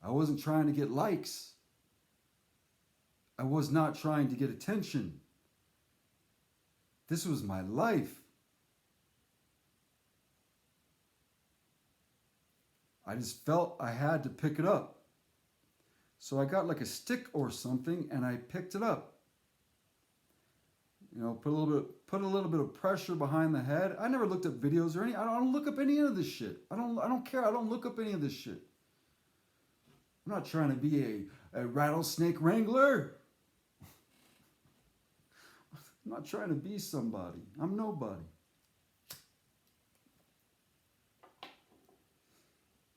I wasn't trying to get likes. I was not trying to get attention. This was my life. I just felt I had to pick it up. So I got like a stick or something and I picked it up. You know, put a little bit of pressure behind the head. I never looked up videos or I don't look up any of this shit. I don't care. I don't look up any of this shit. I'm not trying to be a rattlesnake wrangler. I'm not trying to be somebody. I'm nobody.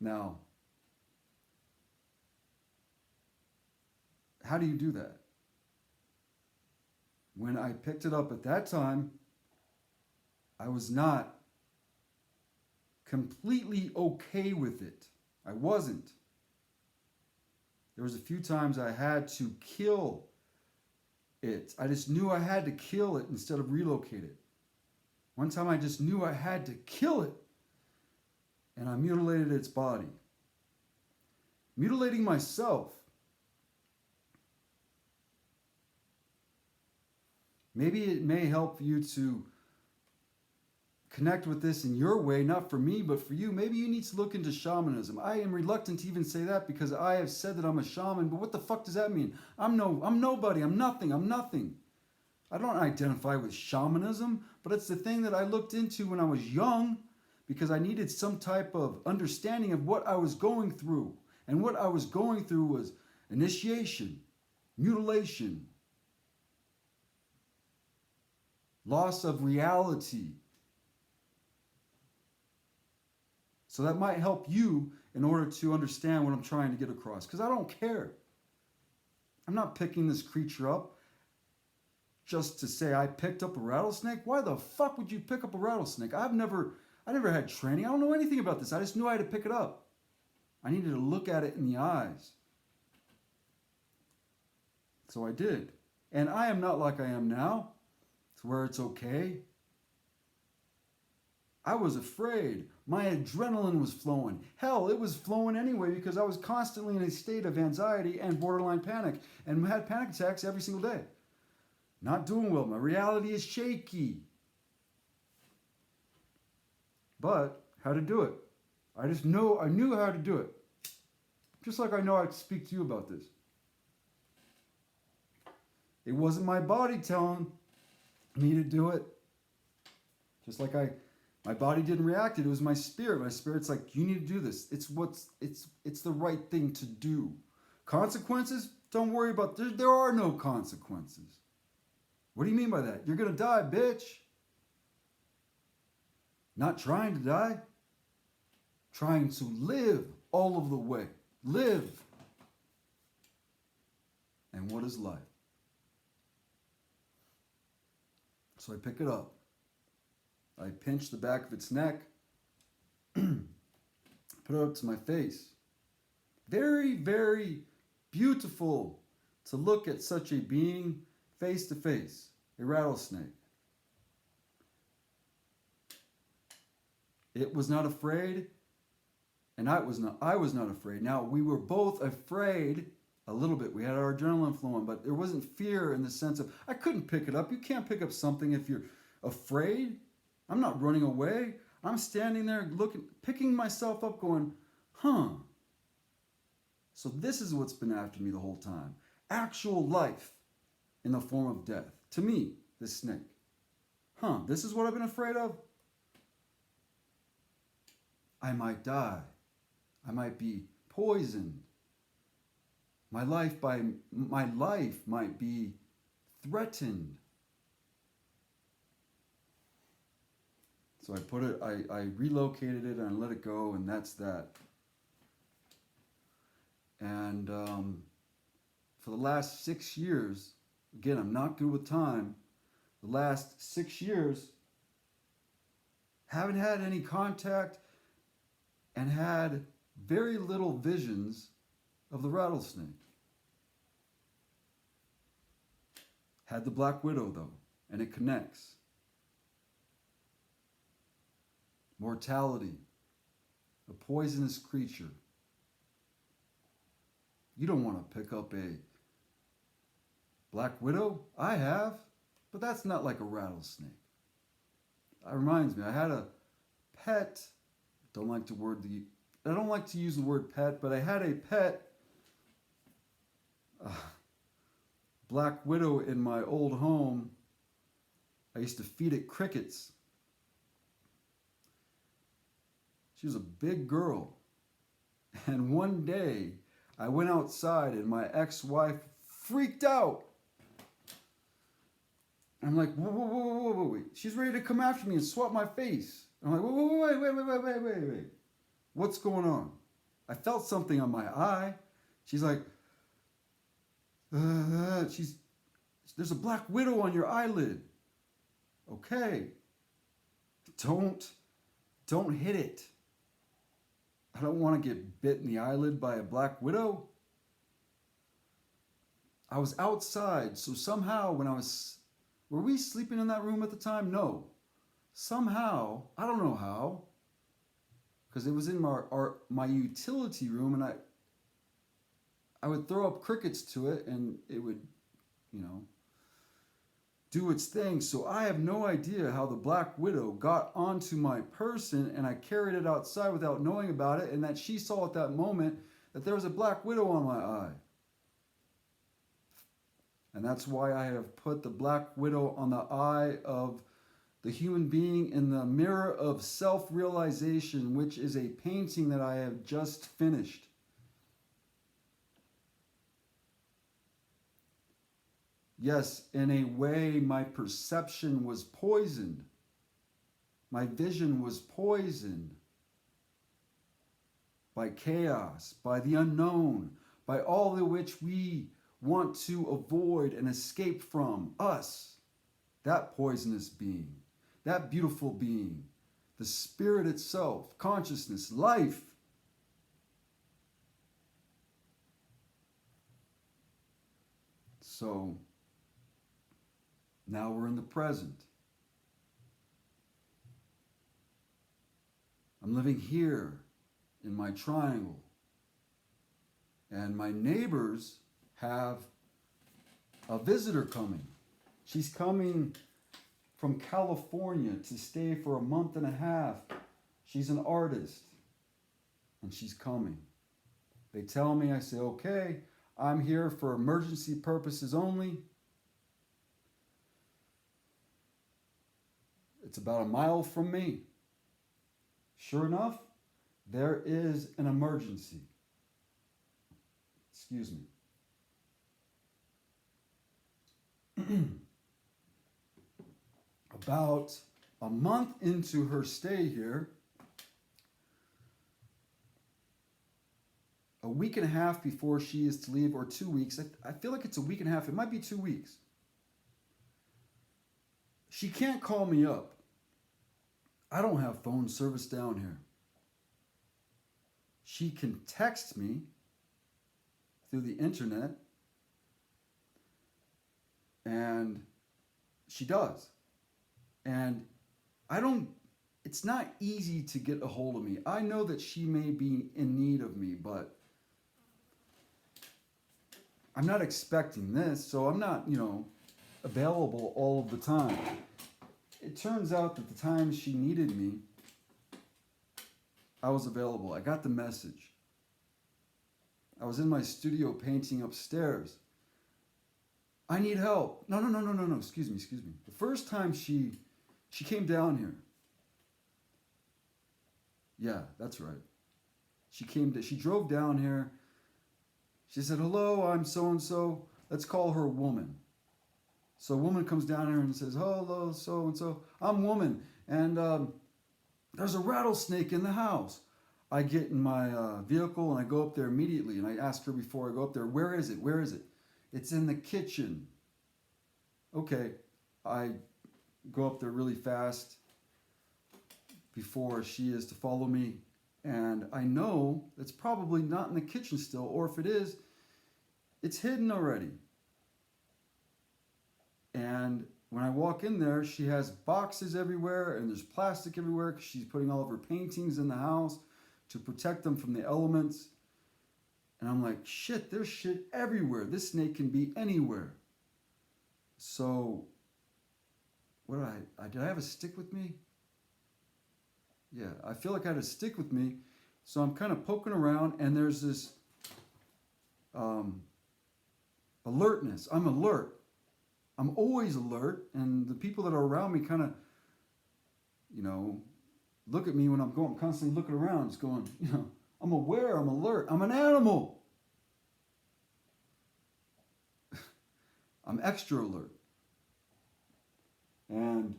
Now, how do you do that? When I picked it up at that time, I was not completely okay with it. I wasn't. There was a few times I had to kill it. I just knew I had to kill it instead of relocate it. One time I just knew I had to kill it, and I mutilated its body. mutilating myself. Maybe it may help you to connect with this in your way, not for me, but for you. Maybe you need to look into shamanism. I am reluctant to even say that because I have said that I'm a shaman, but what the fuck does that mean? I'm nobody, I'm nothing. I don't identify with shamanism, but it's the thing that I looked into when I was young because I needed some type of understanding of what I was going through. And what I was going through was initiation, mutilation, loss of reality. So that might help you in order to understand what I'm trying to get across. Because I don't care. I'm not picking this creature up just to say I picked up a rattlesnake. Why the fuck would you pick up a rattlesnake? I never had training. I don't know anything about this. I just knew I had to pick it up. I needed to look at it in the eyes. So I did. And I am not like I am now, to where it's okay. I was afraid. My adrenaline was flowing. Hell, it was flowing anyway because I was constantly in a state of anxiety and borderline panic and had panic attacks every single day. Not doing well. My reality is shaky. But how to do it? I knew how to do it. Just like I know how to speak to you about this. It wasn't my body telling me to do it. Just like my body didn't react. It was my spirit. My spirit's like, you need to do this. It's the right thing to do. Consequences? Don't worry about. There are no consequences. What do you mean by that? You're gonna die, bitch. Not trying to die. Trying to live all of the way. Live. And what is life? So I pick it up. I pinch the back of its neck, put it up to my face. Very, very beautiful to look at such a being face to face, a rattlesnake. It was not afraid, and I was not afraid. Now, we were both afraid a little bit. We had our adrenaline flowing, but there wasn't fear in the sense of, I couldn't pick it up. You can't pick up something if you're afraid. I'm not running away. I'm standing there looking, picking myself up going, huh. So this is what's been after me the whole time. Actual life in the form of death. To me, this snake. Huh, this is what I've been afraid of? I might die. I might be poisoned. My life might be threatened. So I relocated it and I let it go, and that's that. And for the last 6 years, again, I'm not good with time. The last 6 years, haven't had any contact and had very little visions of the rattlesnake. Had the black widow though, and it connects. Mortality, a poisonous creature. You don't want to pick up a black widow. I have, but that's not like a rattlesnake. That reminds me, I had a pet. I don't like to use the word pet, but I had a pet black widow in my old home. I used to feed it crickets. She was a big girl. And one day, I went outside and my ex-wife freaked out. I'm like, whoa. She's ready to come after me and swat my face. I'm like, wait. What's going on? I felt something on my eye. She's like, there's a black widow on your eyelid. Okay. Don't hit it. I don't want to get bit in the eyelid by a black widow. I was outside, so somehow were we sleeping in that room at the time? No. Somehow, I don't know how, because it was in my utility room, and I would throw up crickets to it and it would, you know, do its thing. So I have no idea how the Black Widow got onto my person, and I carried it outside without knowing about it, and that she saw at that moment that there was a Black Widow on my eye. And that's why I have put the Black Widow on the eye of the human being in the mirror of self-realization, which is a painting that I have just finished. Yes, in a way, my perception was poisoned. My vision was poisoned by chaos, by the unknown, by all of which we want to avoid and escape from. Us, that poisonous being, that beautiful being, the spirit itself, consciousness, life. So now we're in the present. I'm living here in my triangle. And my neighbors have a visitor coming. She's coming from California to stay for a month and a half. She's an artist. And she's coming. They tell me, I say, okay, I'm here for emergency purposes only. It's about a mile from me. Sure enough, there is an emergency. Excuse me. About a month into her stay here, a week and a half before she is to leave, or 2 weeks, I feel like it's a week and a half, it might be 2 weeks. She can't call me up. I don't have phone service down here. She can text me through the internet, and she does. And it's not easy to get a hold of me. I know that she may be in need of me, but I'm not expecting this, so I'm not, available all of the time. It turns out that the time she needed me, I was available. I got the message. I was in my studio painting upstairs. I need help. No. Excuse me. The first time she came down here. Yeah, that's right. She drove down here. She said, hello, I'm so-and-so. Let's call her Woman. So a woman comes down here and says, hello, so-and-so. I'm Woman. And there's a rattlesnake in the house. I get in my vehicle and I go up there immediately. And I ask her before I go up there, where is it? It's in the kitchen. Okay. I go up there really fast before she is to follow me. And I know it's probably not in the kitchen still, or if it is, it's hidden already. And when I walk in there, she has boxes everywhere and there's plastic everywhere because she's putting all of her paintings in the house to protect them from the elements. And I'm like, shit, there's shit everywhere. This snake can be anywhere. So, did I have a stick with me? Yeah, I feel like I had a stick with me. So I'm kind of poking around and there's this alertness. I'm alert. I'm always alert, and the people that are around me kind of, look at me when I'm constantly looking around, just going, I'm aware, I'm alert, I'm an animal. I'm extra alert. And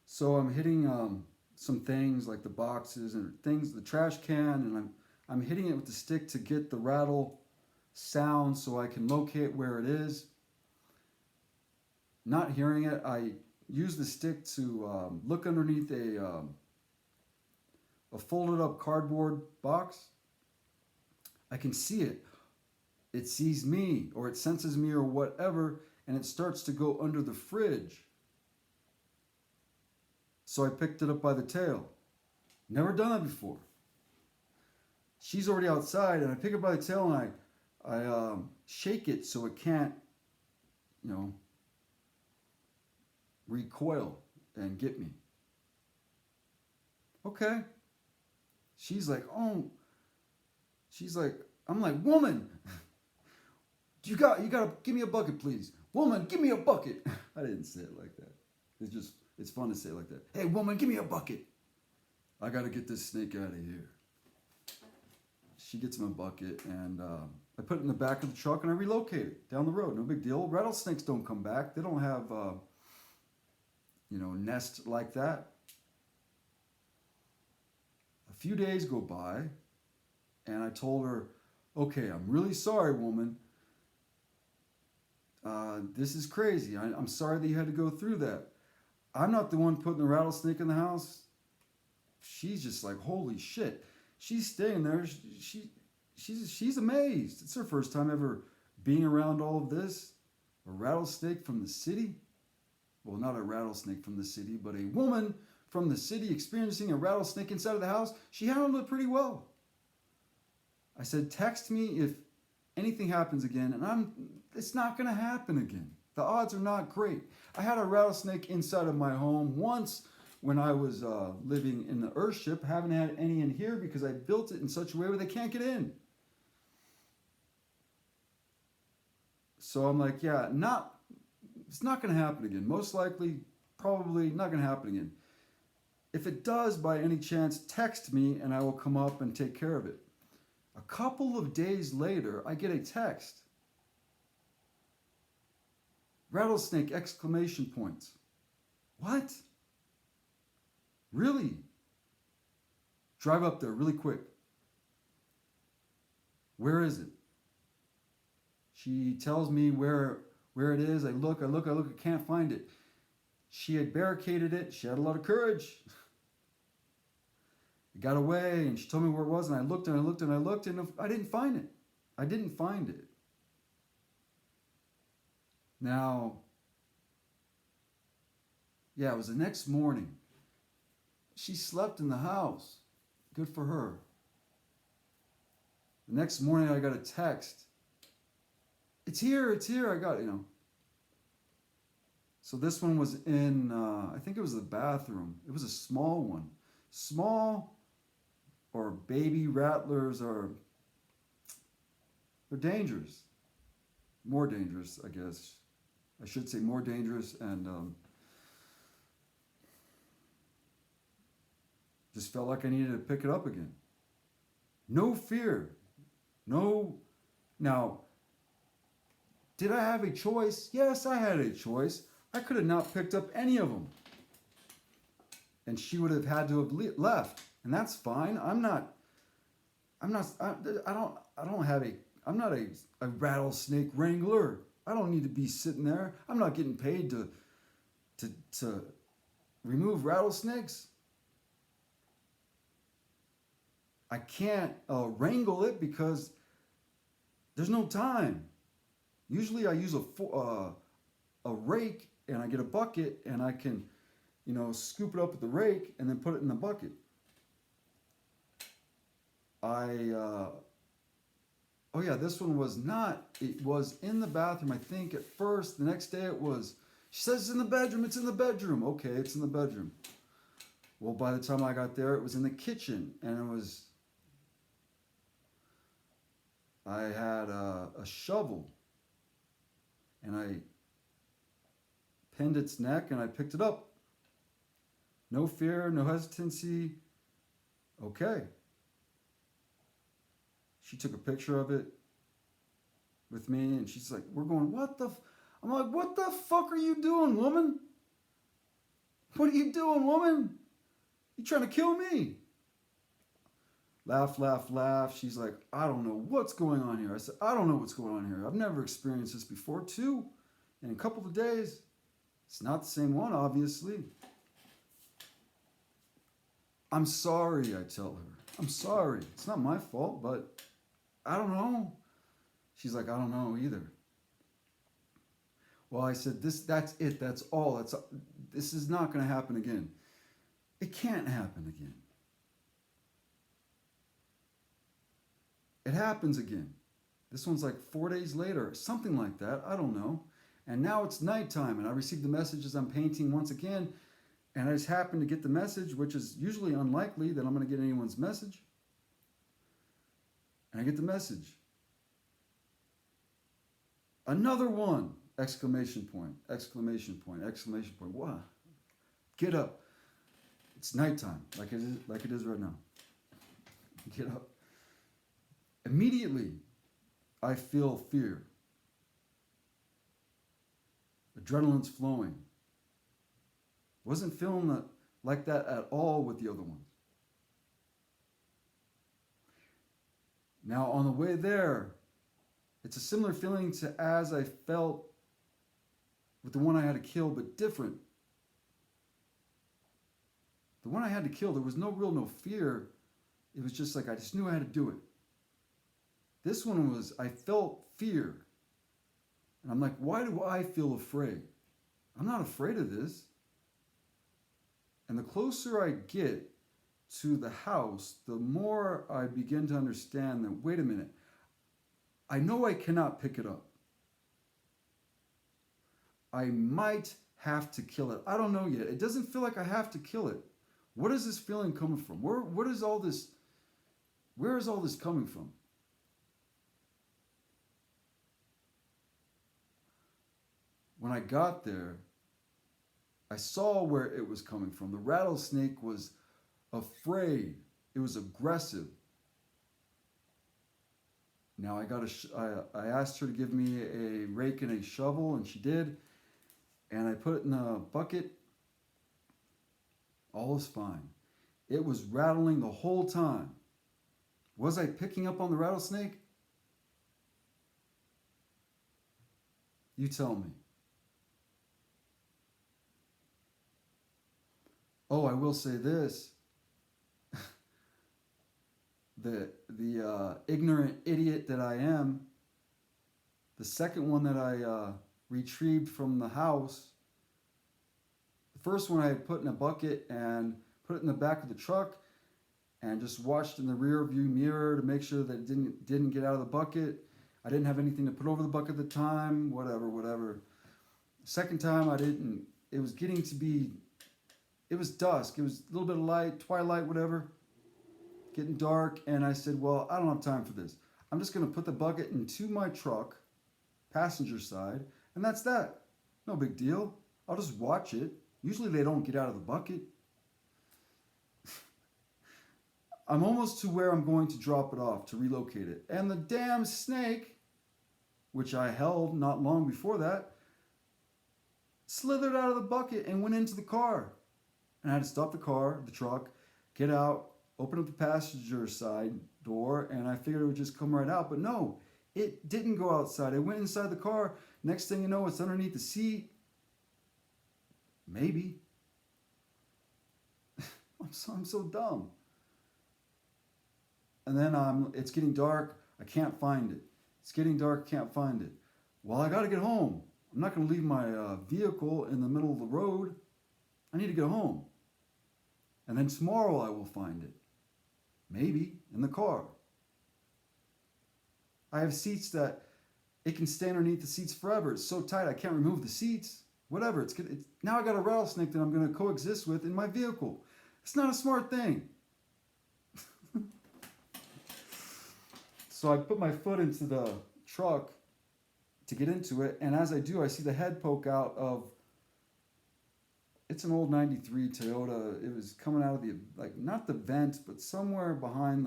so I'm hitting some things like the boxes and things, the trash can, and I'm hitting it with the stick to get the rattle sound so I can locate where it is. Not hearing it, I use the stick to look underneath a folded up cardboard box. I can see it. It sees me, or it senses me, or whatever, and it starts to go under the fridge. So I picked it up by the tail. Never done that before. She's already outside, and I pick her by the tail and I shake it so it can't, you know, recoil and get me. Okay. She's like, oh, she's like, I'm like, woman, you gotta give me a bucket, please. Woman, give me a bucket. I didn't say it like that. It's fun to say it like that. Hey, woman, give me a bucket. I gotta get this snake out of here. She gets him a bucket, and I put it in the back of the truck, and I relocate it down the road. No big deal. Rattlesnakes don't come back. They don't have, nest like that. A few days go by, and I told her, okay, I'm really sorry, woman. This is crazy. I'm sorry that you had to go through that. I'm not the one putting the rattlesnake in the house. She's just like, holy shit. She's staying there. She's amazed. It's her first time ever being around all of this. A rattlesnake from the city. Well, not a rattlesnake from the city, but a woman from the city experiencing a rattlesnake inside of the house. She handled it pretty well. I said, text me if anything happens again, and it's not going to happen again. The odds are not great. I had a rattlesnake inside of my home once when I was living in the Earthship. Haven't had any in here because I built it in such a way where they can't get in. So I'm like, yeah, it's not going to happen again. Most likely, probably not going to happen again. If it does, by any chance, text me and I will come up and take care of it. A couple of days later, I get a text. Rattlesnake, exclamation points. What? Really? Drive up there really quick. Where is it? She tells me where it is. I look, I can't find it. She had barricaded it. She had a lot of courage. It got away, and she told me where it was, and I looked and I looked and I looked, and I didn't find it. I didn't find it. Now, yeah, it was the next morning. She slept in the house. Good for her. The next morning, I got a text. It's here, I got it, So this one was in, I think it was the bathroom. It was a small one. Small or baby rattlers they're dangerous. More dangerous, I guess. I should say more dangerous, and just felt like I needed to pick it up again. No fear. No. Now, did I have a choice? Yes, I had a choice. I could have not picked up any of them. And she would have had to have left. And that's fine. I'm not a rattlesnake wrangler. I don't need to be sitting there. I'm not getting paid to remove rattlesnakes. I can't wrangle it because there's no time. Usually I use a rake, and I get a bucket, and I can, scoop it up with the rake and then put it in the bucket. This one was not. It was in the bathroom, I think, at first. The next day it was, she says it's in the bedroom. It's in the bedroom. Okay, it's in the bedroom. Well, by the time I got there, it was in the kitchen, and I had a shovel, and I pinned its neck, and I picked it up. No fear, no hesitancy. Okay. She took a picture of it with me, and she's like, we're going, I'm like, what the fuck are you doing, woman? What are you doing, woman? You trying to kill me? Laugh, laugh, laugh. She's like, I don't know what's going on here. I said, I don't know what's going on here. I've never experienced this before, too. In a couple of days. It's not the same one, obviously. I'm sorry, I tell her. I'm sorry. It's not my fault, but I don't know. She's like, I don't know either. Well, I said, that's it. That's all. This is not going to happen again. It can't happen again. It happens again. This one's like 4 days later, something like that. I don't know. And now it's nighttime, and I receive the message as I'm painting once again. And I just happen to get the message, which is usually unlikely that I'm going to get anyone's message. And I get the message. Another one! Exclamation point, exclamation point, exclamation point. Wow. Get up. It's nighttime, like it is right now. Get up. Immediately, I feel fear. Adrenaline's flowing. Wasn't feeling that, like that at all with the other ones. Now, on the way there, it's a similar feeling to as I felt with the one I had to kill, but different. The one I had to kill, there was no fear. It was just like I just knew I had to do it. This one was, I felt fear. And I'm like, why do I feel afraid? I'm not afraid of this. And the closer I get to the house, the more I begin to understand that, wait a minute, I know I cannot pick it up. I might have to kill it. I don't know yet. It doesn't feel like I have to kill it. What is this feeling coming from? Where is all this coming from? When I got there, I saw where it was coming from. The rattlesnake was afraid. It was aggressive. Now I asked her to give me a rake and a shovel, and she did. And I put it in a bucket. All was fine. It was rattling the whole time. Was I picking up on the rattlesnake? You tell me. Oh, I will say this. The ignorant idiot that I am, the second one that I retrieved from the house, the first one I had put in a bucket and put it in the back of the truck and just watched in the rear view mirror to make sure that it didn't get out of the bucket. I didn't have anything to put over the bucket at the time, whatever. Second time I didn't. It was getting to be, it was dusk. It was a little bit of light, twilight, whatever. Getting dark, and I said, well, I don't have time for this. I'm just going to put the bucket into my truck, passenger side, and that's that. No big deal. I'll just watch it. Usually they don't get out of the bucket. I'm almost to where I'm going to drop it off to relocate it. And the damn snake, which I held not long before that, slithered out of the bucket and went into the car. And I had to stop the truck, get out, open up the passenger side door, and I figured it would just come right out. But no, it didn't go outside. It went inside the car. Next thing you know, it's underneath the seat. Maybe. I'm so dumb. And then it's getting dark. I can't find it. It's getting dark. Can't find it. Well, I got to get home. I'm not going to leave my vehicle in the middle of the road. I need to get home. And then tomorrow I will find it. Maybe in the car. I have seats that it can stay underneath the seats forever. It's so tight I can't remove the seats. Whatever. Now I got a rattlesnake that I'm going to coexist with in my vehicle. It's not a smart thing. So I put my foot into the truck to get into it, and as I do, I see the head poke out of, it's an old 93 Toyota. It was coming out of the, like, not the vent, but somewhere behind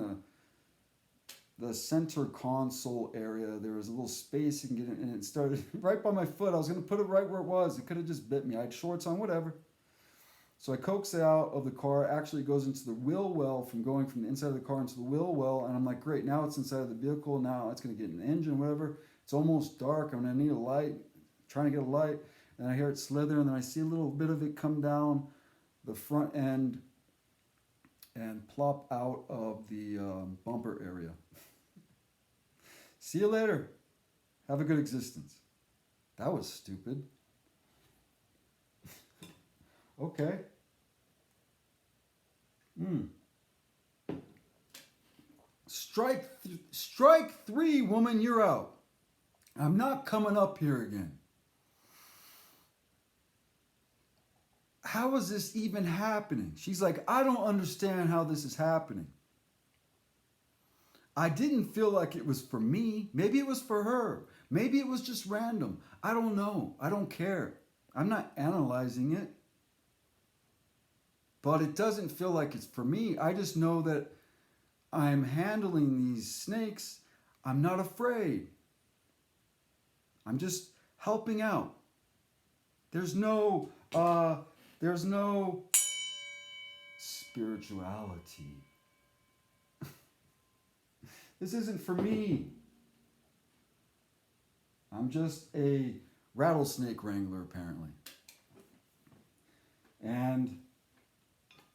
the center console area. There was a little space you can get in, and it started right by my foot. I was going to put it right where it was. It could have just bit me. I had shorts on, whatever. So I coax it out of the car. Actually, it goes into the wheel well from going from the inside of the car into the wheel well. And I'm like, great, now it's inside of the vehicle. Now it's going to get in the engine, whatever. It's almost dark. I'm going to need a light. Trying to get a light. And I hear it slither, and then I see a little bit of it come down the front end and plop out of the bumper area. See you later. Have a good existence. That was stupid. Okay. Strike three, woman, you're out. I'm not coming up here again. How is this even happening? She's like, I don't understand how this is happening. I didn't feel like it was for me. Maybe it was for her. Maybe it was just random. I don't know. I don't care. I'm not analyzing it. But it doesn't feel like it's for me. I just know that I'm handling these snakes. I'm not afraid. I'm just helping out. There's no spirituality. This isn't for me. I'm just a rattlesnake wrangler, apparently. And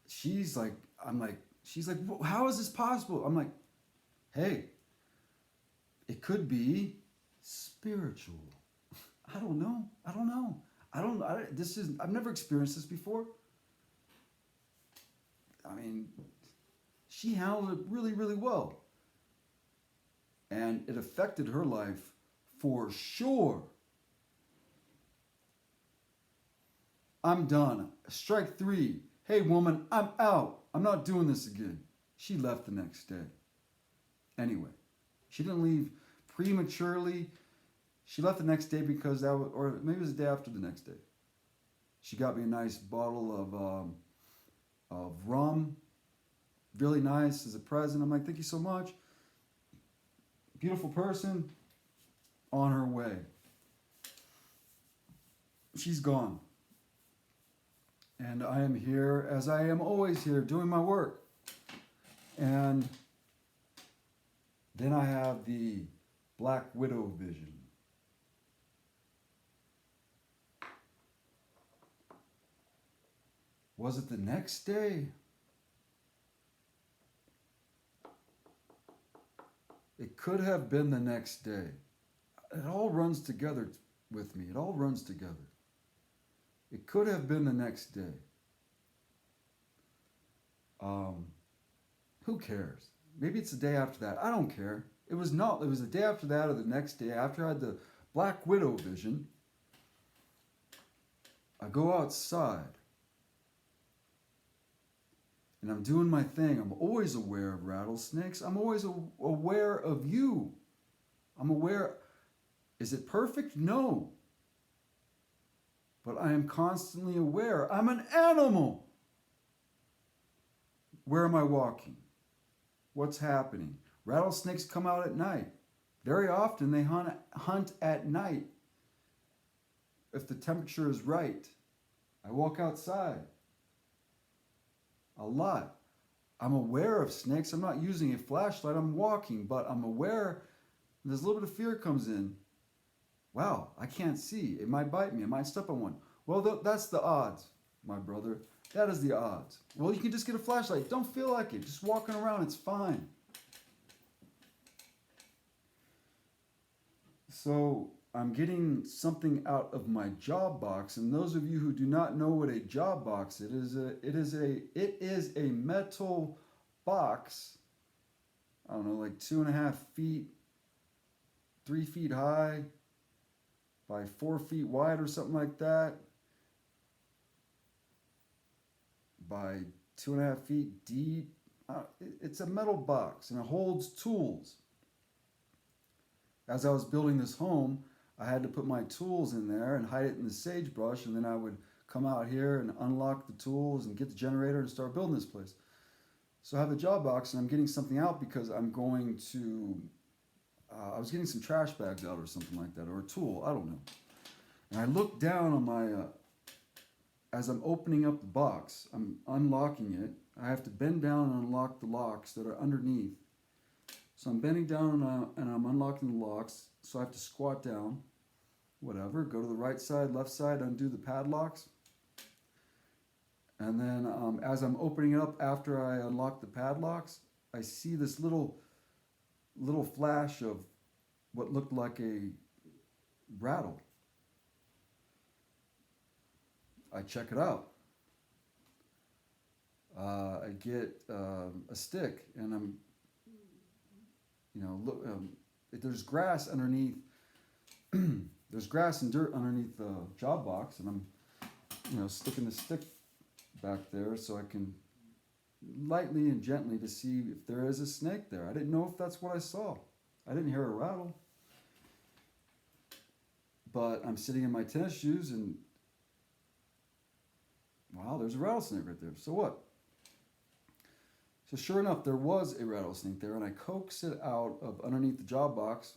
she's like, how is this possible? I'm like, hey, it could be spiritual. I don't know. I've never experienced this before. I mean, she handled it really, really well. And it affected her life for sure. I'm done. Strike three. Hey, woman, I'm out. I'm not doing this again. She left the next day. Anyway, she didn't leave prematurely. She left the next day because or maybe it was the day after the next day. She got me a nice bottle of rum. Really nice as a present. I'm like, thank you so much. Beautiful person. On her way. She's gone. And I am here as I am always here, doing my work. And then I have the Black Widow vision. Was it the next day? It could have been the next day. It all runs together with me. It all runs together. It could have been the next day. Who cares? Maybe it's the day after that. I don't care. It was not. It was the day after that or the next day after I had the Black Widow vision. I go outside. And I'm doing my thing. I'm always aware of rattlesnakes. I'm always aware of you. I'm aware. Is it perfect? No. But I am constantly aware. I'm an animal. Where am I walking? What's happening? Rattlesnakes come out at night. Very often they hunt at night. If the temperature is right, I walk outside. A lot. I'm aware of snakes. I'm not using a flashlight. I'm walking, but I'm aware. There's a little bit of fear comes in. Wow, I can't see. It might bite me. I might step on one. Well, that's the odds, my brother. That is the odds. Well, you can just get a flashlight. Don't feel like it. Just walking around, it's fine. So I'm getting something out of my job box, and those of you who do not know what a job box it is a metal box. I don't know, like 2.5 feet, 3 feet high, by 4 feet wide or something like that, by 2.5 feet deep. It's a metal box and it holds tools. As I was building this home, I had to put my tools in there and hide it in the sagebrush, and then I would come out here and unlock the tools and get the generator and start building this place. So I have a job box and I'm getting something out because I'm going to, I was getting some trash bags out or something like that, or a tool, I don't know. And I look down on my, as I'm opening up the box, I'm unlocking it. I have to bend down and unlock the locks that are underneath. So I'm bending down and I'm unlocking the locks. So I have to squat down, whatever, go to the right side, left side, undo the padlocks. And then as I'm opening it up after I unlock the padlocks, I see this little flash of what looked like a rattle. I check it out. I get a stick and I'm You know, look, there's grass underneath. There's grass and dirt underneath the job box, and I'm, sticking the stick back there so I can lightly and gently to see if there is a snake there. I didn't know if that's what I saw. I didn't hear a rattle. But I'm sitting in my tennis shoes and wow, there's a rattlesnake right there. So what? So sure enough, there was a rattlesnake there, and I coaxed it out of underneath the job box.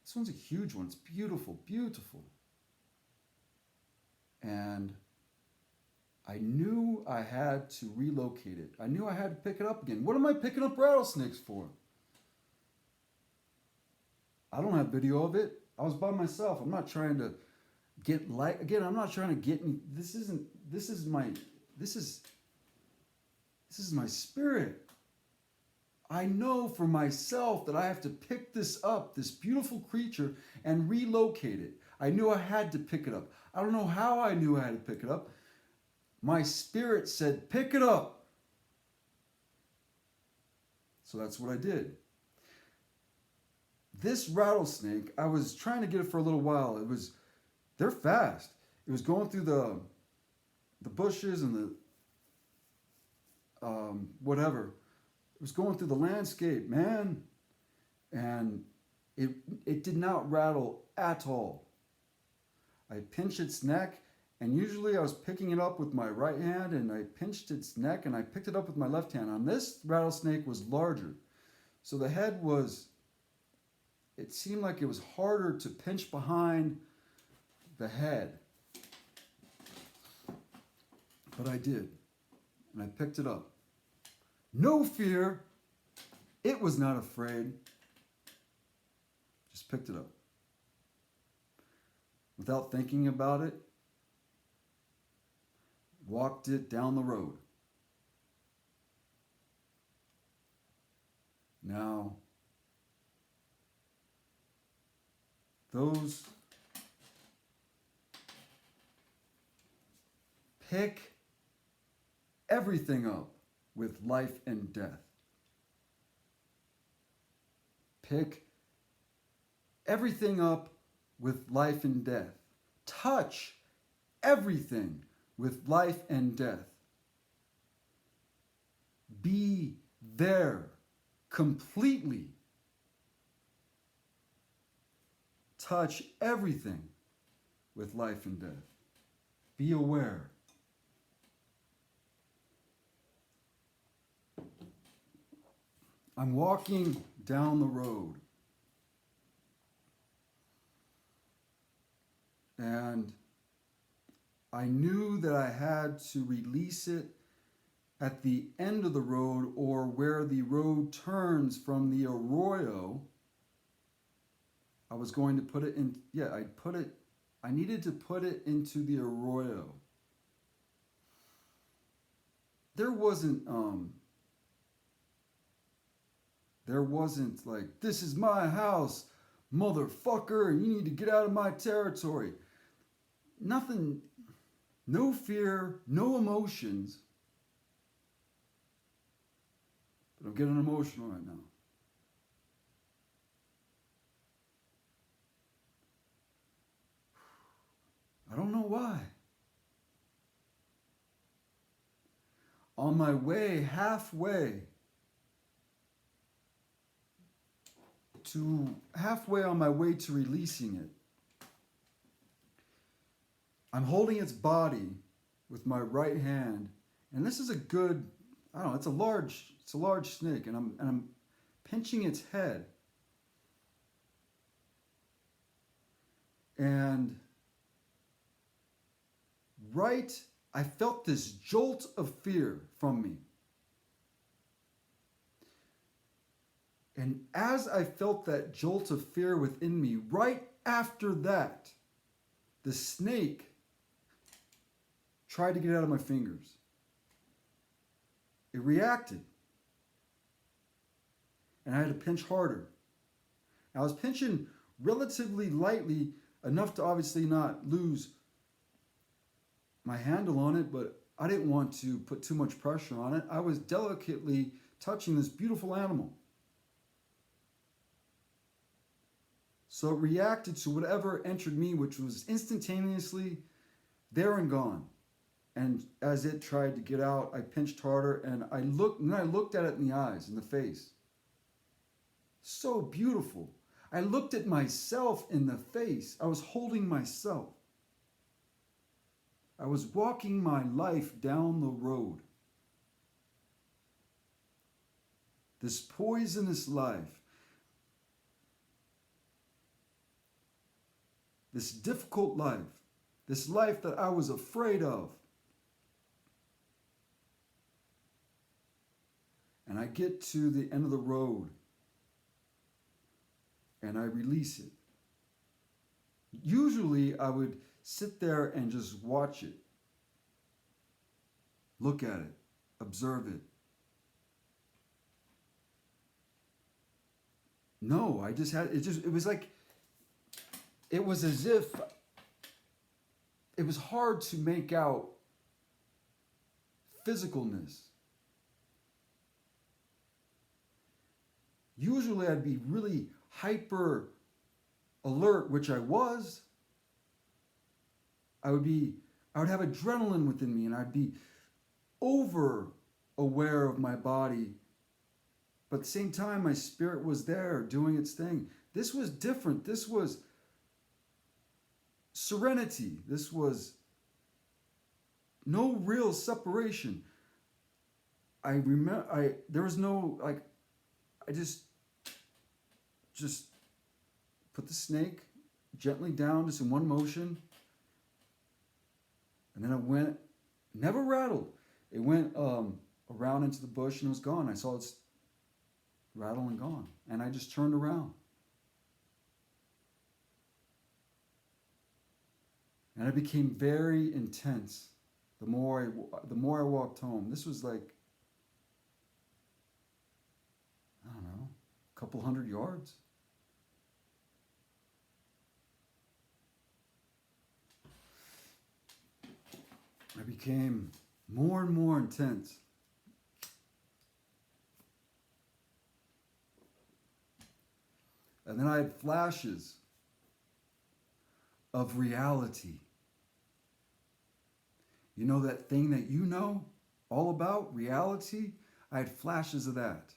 This one's a huge one. It's beautiful, beautiful. And I knew I had to relocate it. I knew I had to pick it up again. What am I picking up rattlesnakes for? I don't have video of it. I was by myself. I'm not trying to get light. Again, I'm not trying to get any. This is my spirit. I know for myself that I have to pick this up, this beautiful creature, and relocate it. I knew I had to pick it up. I don't know how I knew I had to pick it up. My spirit said, pick it up. So that's what I did. This rattlesnake, I was trying to get it for a little while. They're fast. It was going through the bushes and the whatever. It was going through the landscape, man. And it did not rattle at all. I pinched its neck, and usually I was picking it up with my right hand, and I pinched its neck, and I picked it up with my left hand. On this rattlesnake was larger. So the head was, it seemed like it was harder to pinch behind the head. But I did, and I picked it up. No fear. It was not afraid. Just picked it up. Without thinking about it, walked it down the road. Now, those pick everything up with life and death. Pick everything up with life and death. Touch everything with life and death. Be there completely. Touch everything with life and death. Be aware. I'm walking down the road, and I knew that I had to release it at the end of the road, or where the road turns from the arroyo. I was going to put it in, I needed to put it into the arroyo. There wasn't like, this is my house, motherfucker, and you need to get out of my territory. Nothing, no fear, no emotions. But I'm getting emotional right now. I don't know why. On my way, halfway on my way to releasing it, I'm holding its body with my right hand, and this is a good, I don't know, it's a large snake, and I'm pinching its head. And I felt this jolt of fear from me. And as I felt that jolt of fear within me, right after that, the snake tried to get out of my fingers. It reacted. And I had to pinch harder. I was pinching relatively lightly, enough to obviously not lose my handle on it, but I didn't want to put too much pressure on it. I was delicately touching this beautiful animal. So it reacted to whatever entered me, which was instantaneously there and gone. And as it tried to get out, I pinched harder and I looked at it in the eyes, in the face. So beautiful. I looked at myself in the face. I was holding myself. I was walking my life down the road. This poisonous life, this difficult life, this life that I was afraid of. And I get to the end of the road and I release it. Usually I would sit there and just watch it, look at it, observe it. No, I just had, it was like, it was as if, it was hard to make out physicalness. Usually I'd be really hyper alert, which I was. I would have adrenaline within me and I'd be over aware of my body. But at the same time, my spirit was there doing its thing. This was different. This was serenity. This was no real separation. There was no, like, I just put the snake gently down, just in one motion. And then it went, never rattled. It went around into the bush and it was gone. I saw its rattle and gone. And I just turned around. And it became very intense the more I walked home. This was like, I don't know, a couple 100 yards. I became more and more intense. And then I had flashes of reality. You know that thing that you know all about, reality? I had flashes of that.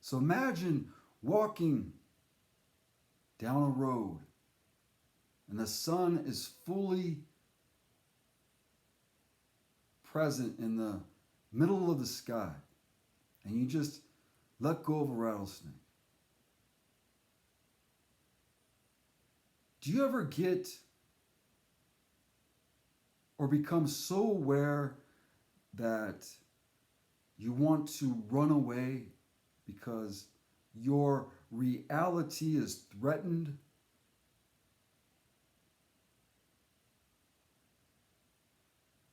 So imagine walking down a road and the sun is fully present in the middle of the sky and you just let go of a rattlesnake. Do you ever get or become so aware that you want to run away because your reality is threatened?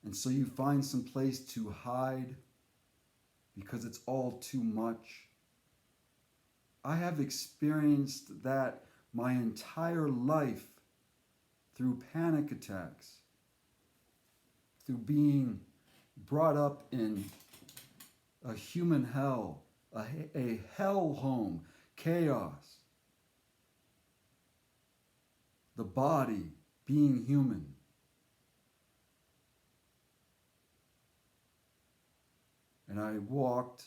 And so you find some place to hide because it's all too much. I have experienced that my entire life through panic attacks, through being brought up in a human hell, a hell home, chaos. The body being human. And I walked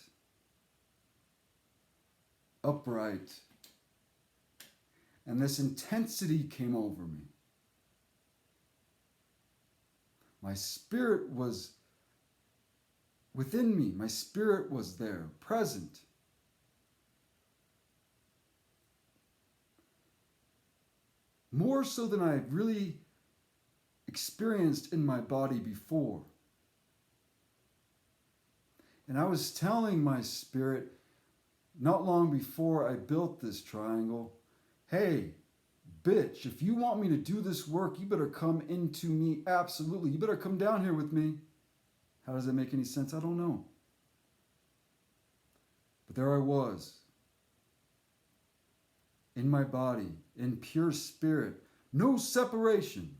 upright, and this intensity came over me. My spirit was within me. My spirit was there, present. More so than I had really experienced in my body before. And I was telling my spirit not long before I built this triangle, hey, bitch, if you want me to do this work, you better come into me absolutely. You better come down here with me. How does that make any sense? I don't know. But there I was, in my body, in pure spirit, no separation.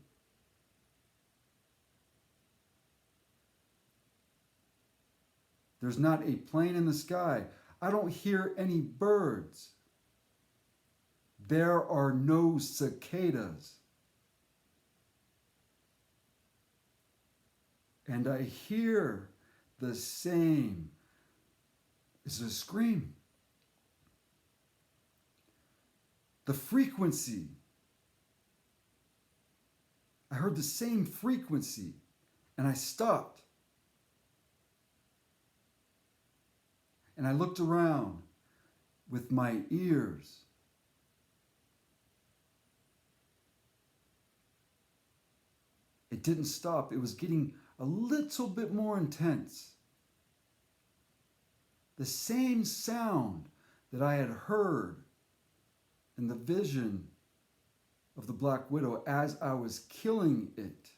There's not a plane in the sky. I don't hear any birds. there are no cicadas. And I hear the same. It's a scream. The frequency. I heard the same frequency, and I stopped. And I looked around with my ears. It didn't stop. It was getting a little bit more intense. The same sound that I had heard in the vision of the Black Widow as I was killing it.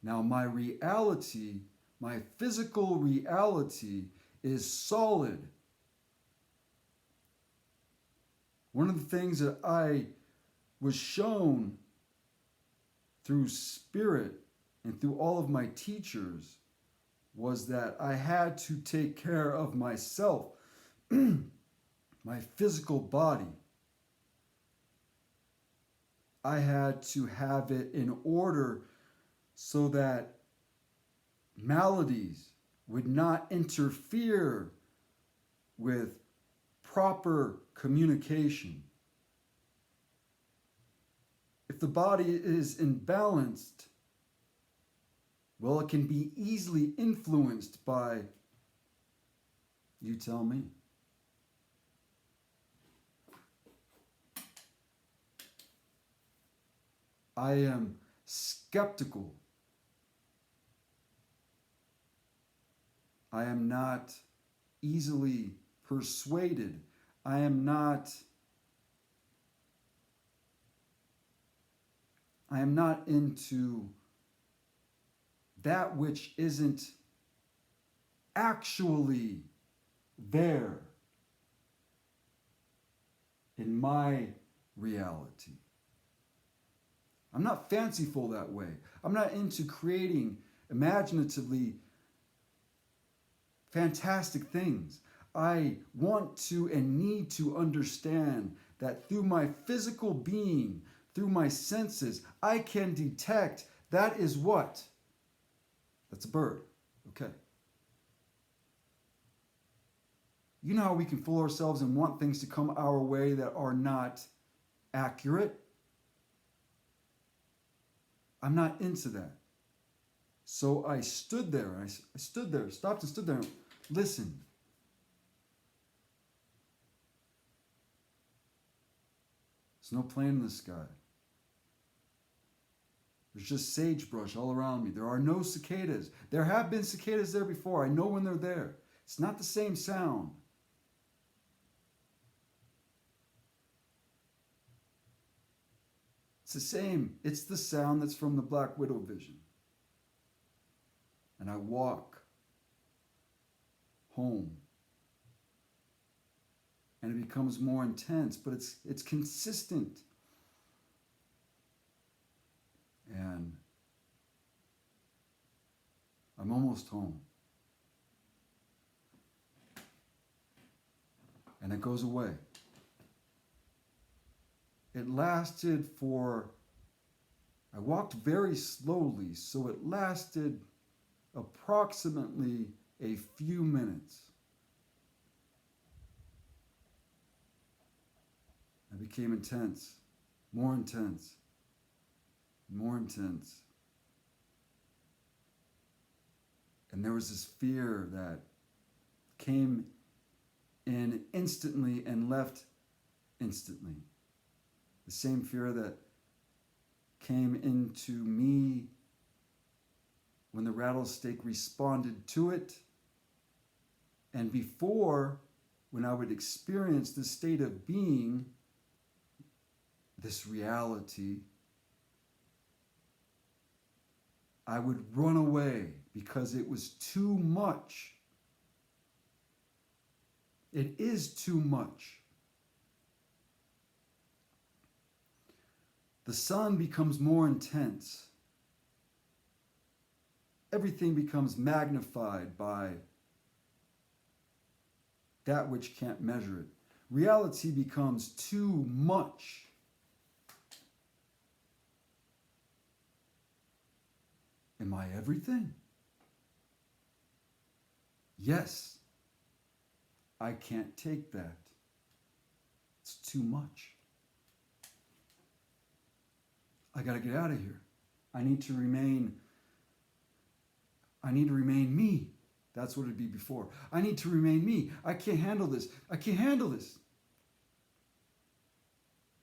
Now my reality, my physical reality is solid. One of the things that I was shown through spirit and through all of my teachers was that I had to take care of myself, my physical body. I had to have it in order so that maladies would not interfere with proper communication. If the body is imbalanced, well, it can be easily influenced by, you tell me. I am skeptical. I am not easily persuaded. I am not into that which isn't actually there in my reality. I'm not fanciful that way. I'm not into creating imaginatively fantastic things. I want to and need to understand that through my physical being, through my senses, I can detect that is what? That's a bird. Okay. You know how we can fool ourselves and want things to come our way that are not accurate? I'm not into that. So I stood there. I stood there, stopped and stood there and listened. There's no plane in the sky. There's just sagebrush all around me. There are no cicadas. There have been cicadas there before. I know when they're there. It's not the same sound. It's the same. It's the sound that's from the Black Widow vision. And I walk home. And it becomes more intense, but it's consistent. And I'm almost home. And it goes away. It lasted I walked very slowly, so it lasted approximately a few minutes. I became intense, more intense, more intense. And there was this fear that came in instantly and left instantly. The same fear that came into me when the rattlesnake responded to it, and before, when I would experience this state of being, this reality, I would run away because it was too much. It is too much. The sun becomes more intense. Everything becomes magnified by that which can't measure it. Reality becomes too much. Am I everything? Yes. I can't take that. It's too much. I got to get out of here. I need to remain me. That's what it'd be before. I need to remain me. I can't handle this. I can't handle this.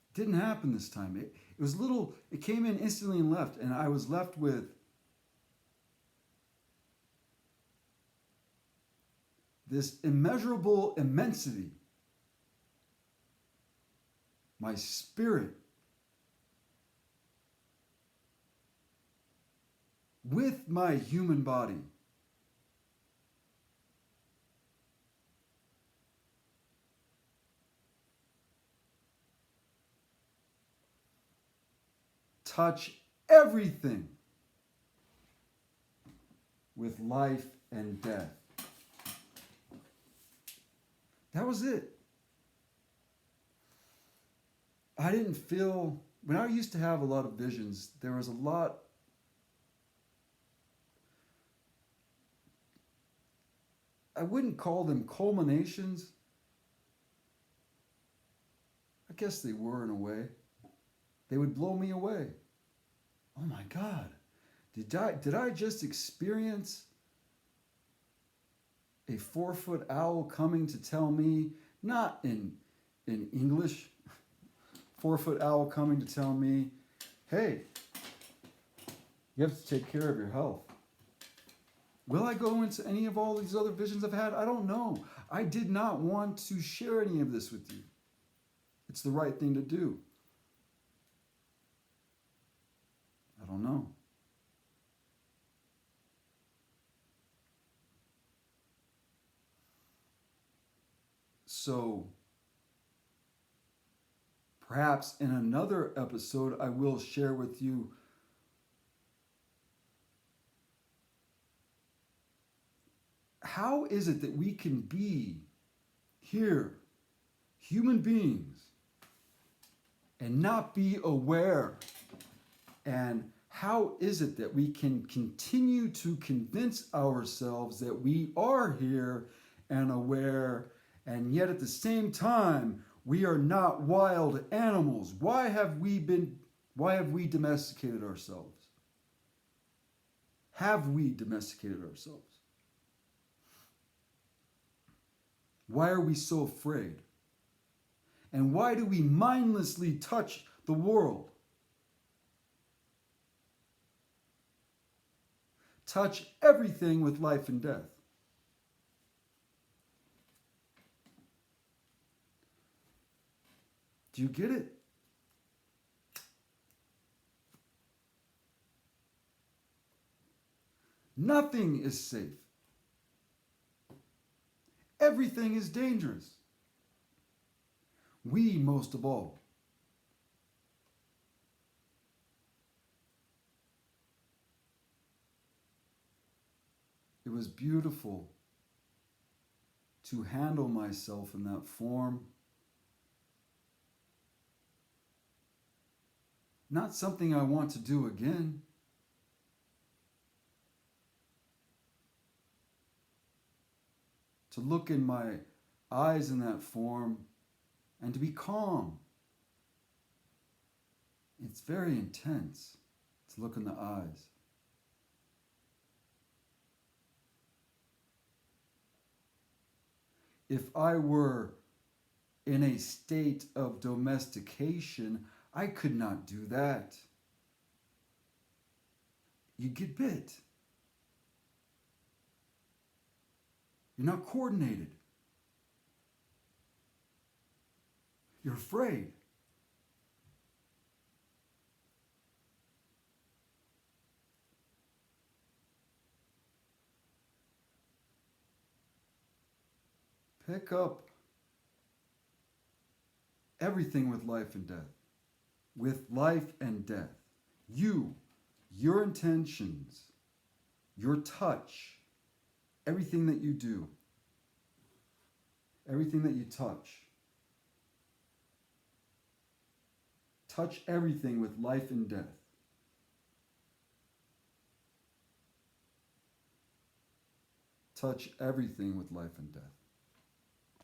It didn't happen this time. It was little, it came in instantly and left, and I was left with this immeasurable immensity. My spirit with my human body. Touch everything with life and death. That was it. I didn't feel, when I used to have a lot of visions, there was a lot, I wouldn't call them culminations. I guess they were in a way. They would blow me away. Oh my God, did I just experience a 4-foot owl coming to tell me, not in English, 4-foot owl coming to tell me, hey, you have to take care of your health. Will I go into any of all these other visions I've had? I don't know. I did not want to share any of this with you. It's the right thing to do. I don't know. So, perhaps in another episode, I will share with you how is it that we can be here, human beings, and not be aware? And how is it that we can continue to convince ourselves that we are here and aware, and yet at the same time, we are not wild animals? Why have we domesticated ourselves? Have we domesticated ourselves? Why are we so afraid? And why do we mindlessly touch the world? Touch everything with life and death. Do you get it? Nothing is safe. Everything is dangerous. We most of all. It was beautiful to handle myself in that form. Not something I want to do again. To look in my eyes in that form and to be calm. It's very intense to look in the eyes. If I were in a state of domestication, I could not do that. You get bit. You're not coordinated. You're afraid. Pick up everything with life and death. With life and death. You, your intentions, your touch, everything that you do, Everything that you touch. Touch everything with life and death. Touch everything with life and death.